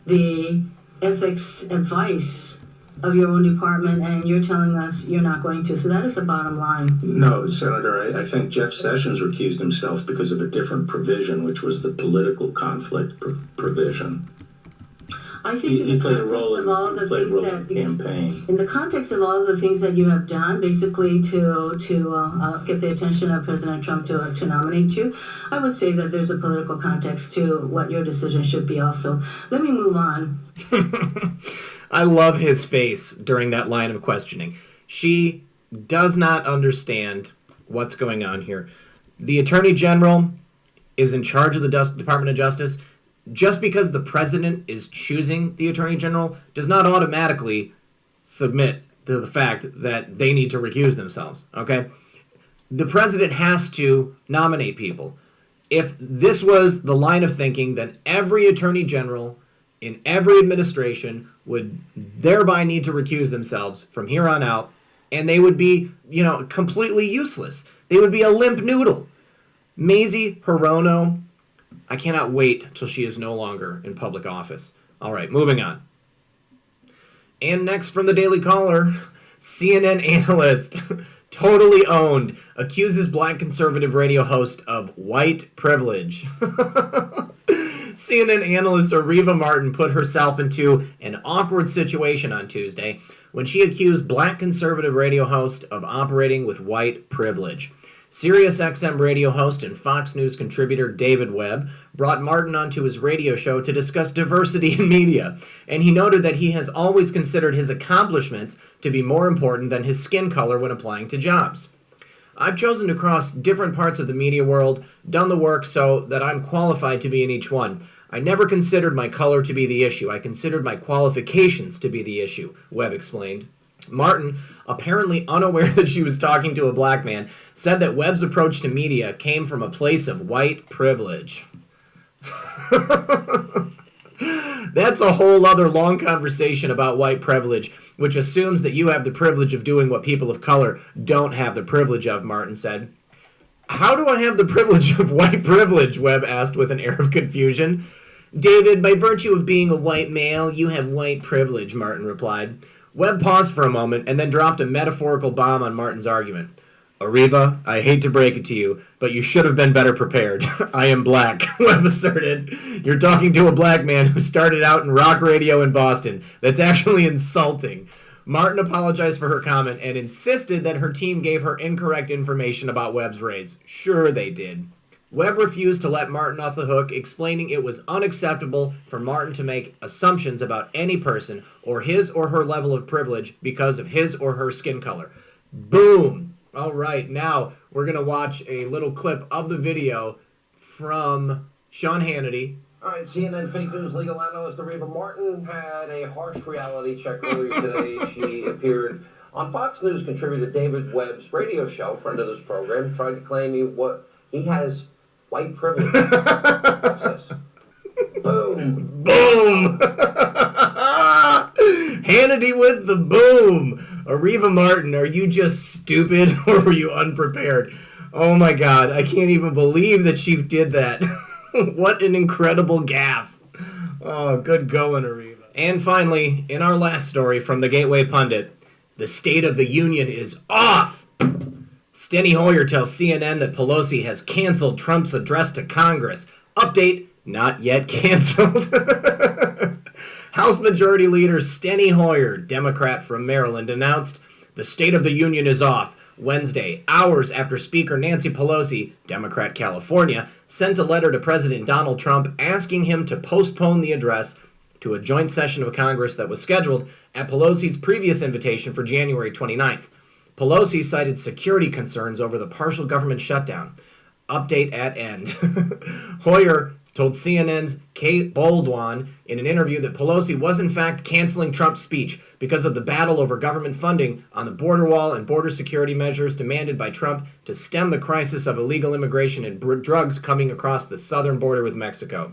the ethics advice of your own department, and you're telling us you're not going to. So that is the bottom line. No, Senator, I think Jeff Sessions recused himself because of a different provision, which was the political conflict provision. I think he played a role in the campaign. In the context of all of the things that you have done, basically to get the attention of President Trump to nominate you, I would say that there's a political context to what your decision should be also. Let me move on. I love his face during that line of questioning. She does not understand what's going on here. The Attorney General is in charge of the Department of Justice. Just because the president is choosing the Attorney General does not automatically submit to the fact that they need to recuse themselves, okay? The president has to nominate people. If this was the line of thinking, then every Attorney General in every administration would thereby need to recuse themselves from here on out, and they would be, completely useless. They would be a limp noodle. Mazie Hirono, I cannot wait till she is no longer in public office. All right, moving on. And next from the Daily Caller, CNN analyst, totally owned, accuses black conservative radio host of white privilege. CNN analyst Areva Martin put herself into an awkward situation on Tuesday when she accused black conservative radio host of operating with white privilege. SiriusXM radio host and Fox News contributor David Webb brought Martin onto his radio show to discuss diversity in media, and he noted that he has always considered his accomplishments to be more important than his skin color when applying to jobs. I've chosen to cross different parts of the media world, done the work so that I'm qualified to be in each one. I never considered my color to be the issue. I considered my qualifications to be the issue, Webb explained. Martin, apparently unaware that she was talking to a black man, said that Webb's approach to media came from a place of white privilege. That's a whole other long conversation about white privilege, which assumes that you have the privilege of doing what people of color don't have the privilege of, Martin said. How do I have the privilege of white privilege? Webb asked with an air of confusion. David, by virtue of being a white male, you have white privilege, Martin replied. Webb paused for a moment and then dropped a metaphorical bomb on Martin's argument. Areva, I hate to break it to you, but you should have been better prepared. I am black, Webb asserted. You're talking to a black man who started out in rock radio in Boston. That's actually insulting. Martin apologized for her comment and insisted that her team gave her incorrect information about Webb's race. Sure they did. Webb refused to let Martin off the hook, explaining it was unacceptable for Martin to make assumptions about any person or his or her level of privilege because of his or her skin color. Boom! All right, now we're going to watch a little clip of the video from Sean Hannity. All right, CNN fake news legal analyst Areva Martin had a harsh reality check earlier today. She appeared on Fox News contributor David Webb's radio show, friend of this program, tried to claim he has white privilege. Boom. Boom. Hannity with the boom. Areva Martin, are you just stupid or were you unprepared? Oh my God, I can't even believe that she did that. What an incredible gaffe. Oh, good going, Areva. And finally, in our last story from the Gateway Pundit, the State of the Union is off. Steny Hoyer tells CNN that Pelosi has canceled Trump's address to Congress. Update, not yet canceled. House Majority Leader Steny Hoyer, Democrat from Maryland, announced the State of the Union is off Wednesday, hours after Speaker Nancy Pelosi, Democrat California, sent a letter to President Donald Trump asking him to postpone the address to a joint session of Congress that was scheduled at Pelosi's previous invitation for January 29th. Pelosi cited security concerns over the partial government shutdown. Update at end. Hoyer told CNN's Kate Baldwin in an interview that Pelosi was in fact canceling Trump's speech because of the battle over government funding on the border wall and border security measures demanded by Trump to stem the crisis of illegal immigration and drugs coming across the southern border with Mexico.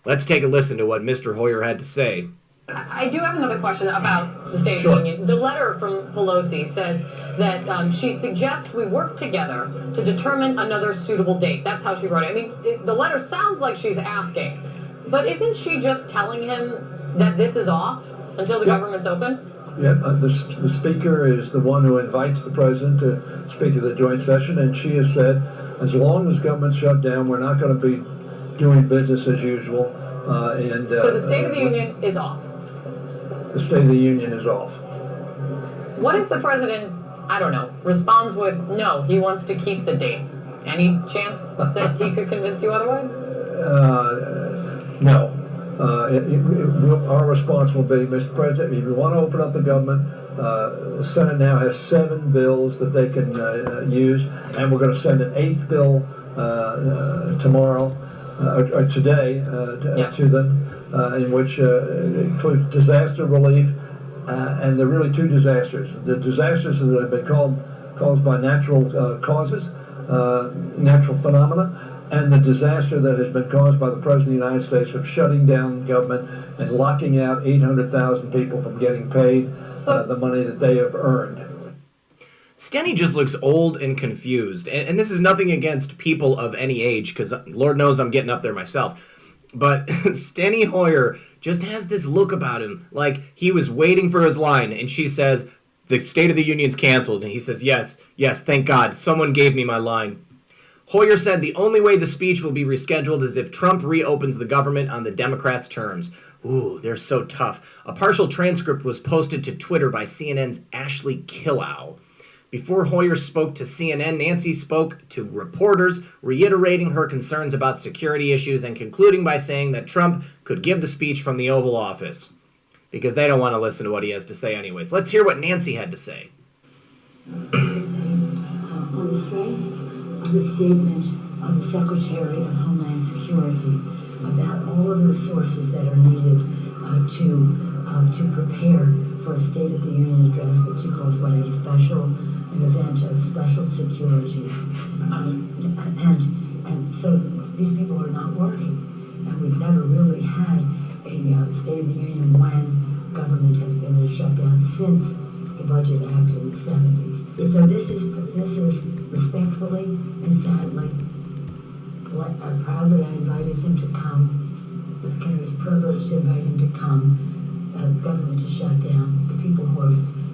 Let's take a listen to what Mr. Hoyer had to say. I do have another question about the State of the Union. The letter from Pelosi says that she suggests we work together to determine another suitable date. That's how she wrote it. I mean, the letter sounds like she's asking, but isn't she just telling him that this is off until the government's open? Yeah, the speaker is the one who invites the president to speak at the joint session, and she has said, as long as government's shut down, we're not going to be doing business as usual. So the State of the Union is off. The State of the Union is off. What if the president, I don't know, responds with, no, he wants to keep the date? Any chance that he could convince you otherwise? No. Our response will be, Mr. President, if you want to open up the government, the Senate now has 7 bills that they can use, and we're going to send an 8th bill tomorrow, or today, to them. In which includes disaster relief, and there are really 2 disasters. The disasters that have been caused by natural causes, natural phenomena, and the disaster that has been caused by the President of the United States of shutting down government and locking out 800,000 people from getting paid the money that they have earned. Steny just looks old and confused, and this is nothing against people of any age, because Lord knows I'm getting up there myself. But Steny Hoyer just has this look about him, like he was waiting for his line, and she says, the State of the Union's canceled, and he says, yes, thank God, someone gave me my line. Hoyer said the only way the speech will be rescheduled is if Trump reopens the government on the Democrats' terms. Ooh, they're so tough. A partial transcript was posted to Twitter by CNN's Ashley Killow. Before Hoyer spoke to CNN, Nancy spoke to reporters, reiterating her concerns about security issues and concluding by saying that Trump could give the speech from the Oval Office. Because they don't want to listen to what he has to say anyways. Let's hear what Nancy had to say. On the strength of the statement of the Secretary of Homeland Security about all of the resources that are needed to prepare for a State of the Union address, which he calls an event of special security. And so these people are not working. And we've never really had a State of the Union when government has been in a shutdown since the Budget Act in the 70s. So this is respectfully and sadly what proudly I invited him to come. It was privileged to invite him to come. Government to shut down. The people who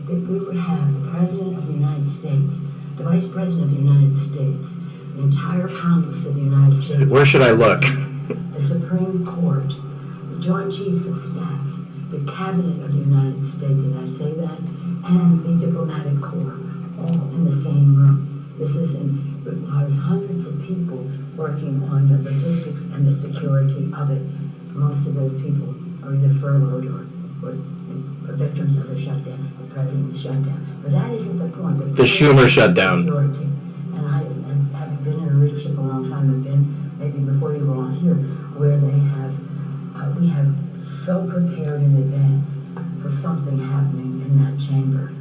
that we would have the President of the United States, the Vice President of the United States, the entire Congress of the United States. Where should I look? The Supreme Court, the Joint Chiefs of Staff, the Cabinet of the United States, and I say that, and the Diplomatic Corps, all in the same room. This requires hundreds of people working on the logistics and the security of it. Most of those people are either furloughed or victims of the shutdown, the president's shutdown. But that isn't the point. The Schumer shutdown. Security. And I, having been in leadership a long time, have been maybe before you were on here, where they have, we have so prepared in advance for something happening in that chamber.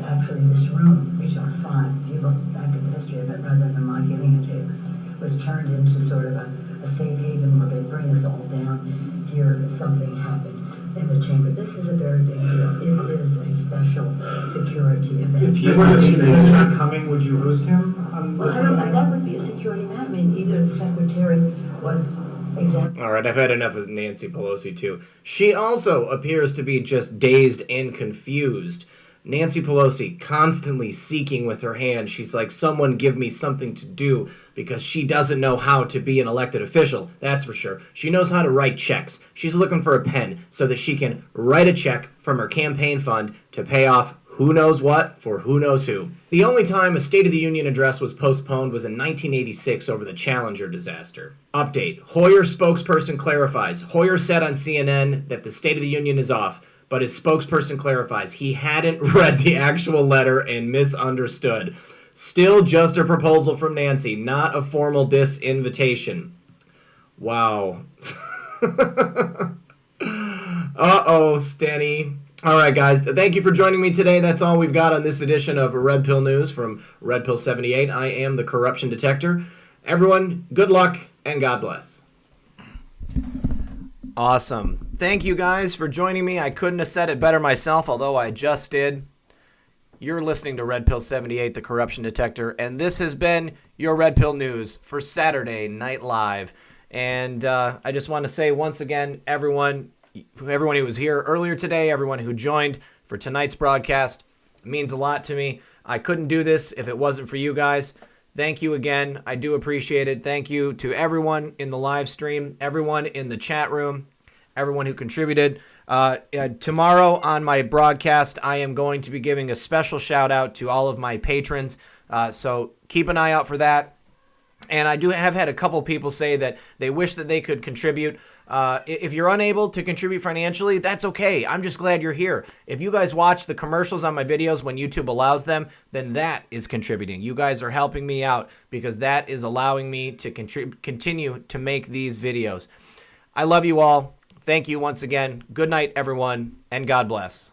Actually, this room, HR 5, if you look back at the history of it, rather than my giving it to you, was turned into sort of a safe haven where they bring us all down here if something happened in the chamber. This is a very big deal. It is a special security event. If you were to see the president coming, would you host him? Well, I don't know. That would be a security matter. I mean, either the secretary was exactly. All right, I've had enough of Nancy Pelosi, too. She also appears to be just dazed and confused. Nancy Pelosi constantly seeking with her hand. She's like, someone give me something to do, because she doesn't know how to be an elected official, that's for sure. She knows how to write checks. She's looking for a pen so that she can write a check from her campaign fund to pay off who knows what for who knows who. The only time a State of the Union address was postponed was in 1986 over the Challenger disaster. Update. Hoyer spokesperson clarifies. Hoyer said on CNN that the State of the Union is off, but his spokesperson clarifies he hadn't read the actual letter and misunderstood. Still just a proposal from Nancy, not a formal disinvitation. Wow. Uh-oh, Stenny. All right, guys. Thank you for joining me today. That's all we've got on this edition of Red Pill News from Red Pill 78. I am the corruption detector. Everyone, good luck and God bless. Awesome. Thank you guys for joining me. I couldn't have said it better myself, although I just did. You're listening to Red Pill 78, the corruption detector, and this has been your Red Pill News for Saturday Night Live. And I just want to say once again, everyone who was here earlier today, everyone who joined for tonight's broadcast, means a lot to me. I couldn't do this if it wasn't for you guys. Thank you again. I do appreciate it. Thank you to everyone in the live stream, everyone in the chat room, everyone who contributed. Tomorrow on my broadcast, I am going to be giving a special shout out to all of my patrons. So keep an eye out for that. And I have had a couple people say that they wish that they could contribute. If you're unable to contribute financially, that's okay. I'm just glad you're here. If you guys watch the commercials on my videos when YouTube allows them, then that is contributing. You guys are helping me out because that is allowing me to continue to make these videos. I love you all. Thank you once again. Good night, everyone, and God bless.